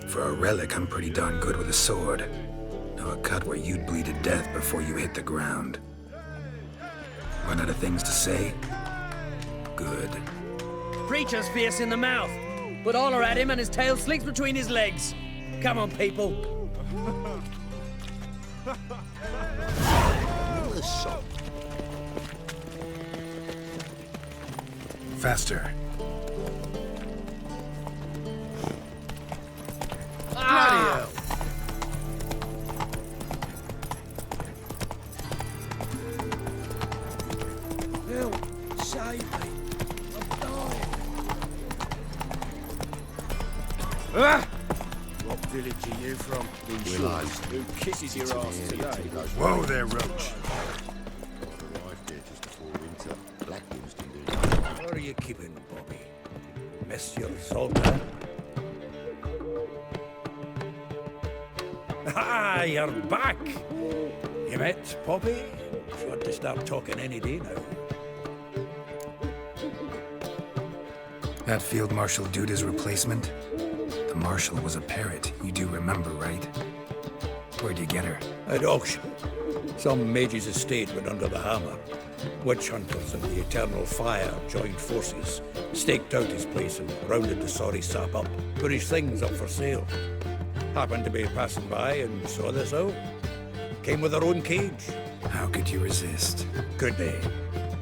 For a relic, I'm pretty darn good with a sword. Know a cut where you'd bleed to death before you hit the ground. Run out of things to say? Good. Preacher's fierce in the mouth, but holler at him and his tail slinks between his legs. Come on, people. Faster. Bloody hell. Help, save me. I'm dying. Ah! What village are you from? Who kisses your ass today? Whoa there, Roach. Arrived here just before winter. Black Wolves can do. Where are you keeping, Bobby? Monsieur Zoltan? Ah, you're back! You met Poppy? She ought to start talking any day now. That Field Marshal Duda's replacement? The Marshal was a parrot, you do remember, right? Where'd you get her? At auction. Some mage's estate went under the hammer. Witch hunters and the Eternal Fire joined forces, staked out his place and rounded the sorry sap up, put his things up for sale. Happened to be passing by and saw this out. Came with her own cage. How could you resist? Could they?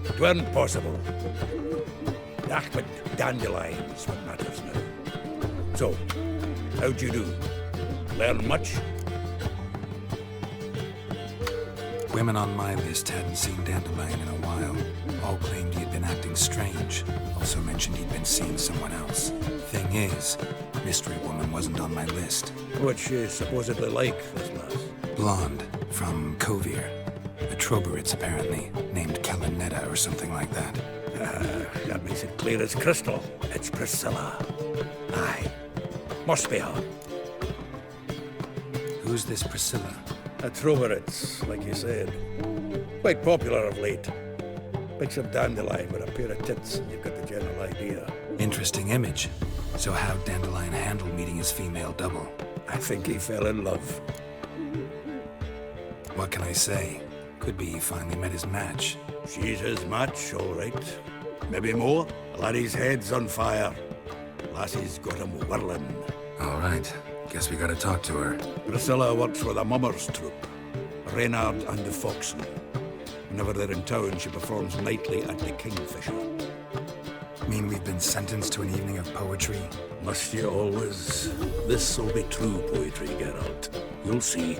It weren't possible. Ah, but dandelion's what matters now. So, how'd you do? Learn much? Women on my list hadn't seen Dandelion in a while. All claimed he had been acting strange. Also mentioned he'd been seeing someone else. Thing is, Mystery Woman wasn't on my list. What's she supposedly like, this lass? Blonde, from Kovir. A Troberitz, apparently, named Kalanetta or something like that. That makes it clear as crystal. It's Priscilla. Aye. Must be her. Who's this Priscilla? A Troberitz, like you said. Quite popular of late. Picks up Dandelion with a pair of tits, and you've got the general idea. Interesting image. So how'd Dandelion handle meeting his female double? I think he fell in love. What can I say? Could be he finally met his match. She's his match, all right. Maybe more. Laddie's head's on fire. Lassie's got him whirling. All right. Guess we gotta talk to her. Priscilla works with a mummers troupe. Reynard and the Foxen. Whenever they're in town, she performs nightly at the Kingfisher. Mean we've been sentenced to an evening of poetry? Must you always? This'll be true poetry, Geralt. You'll see.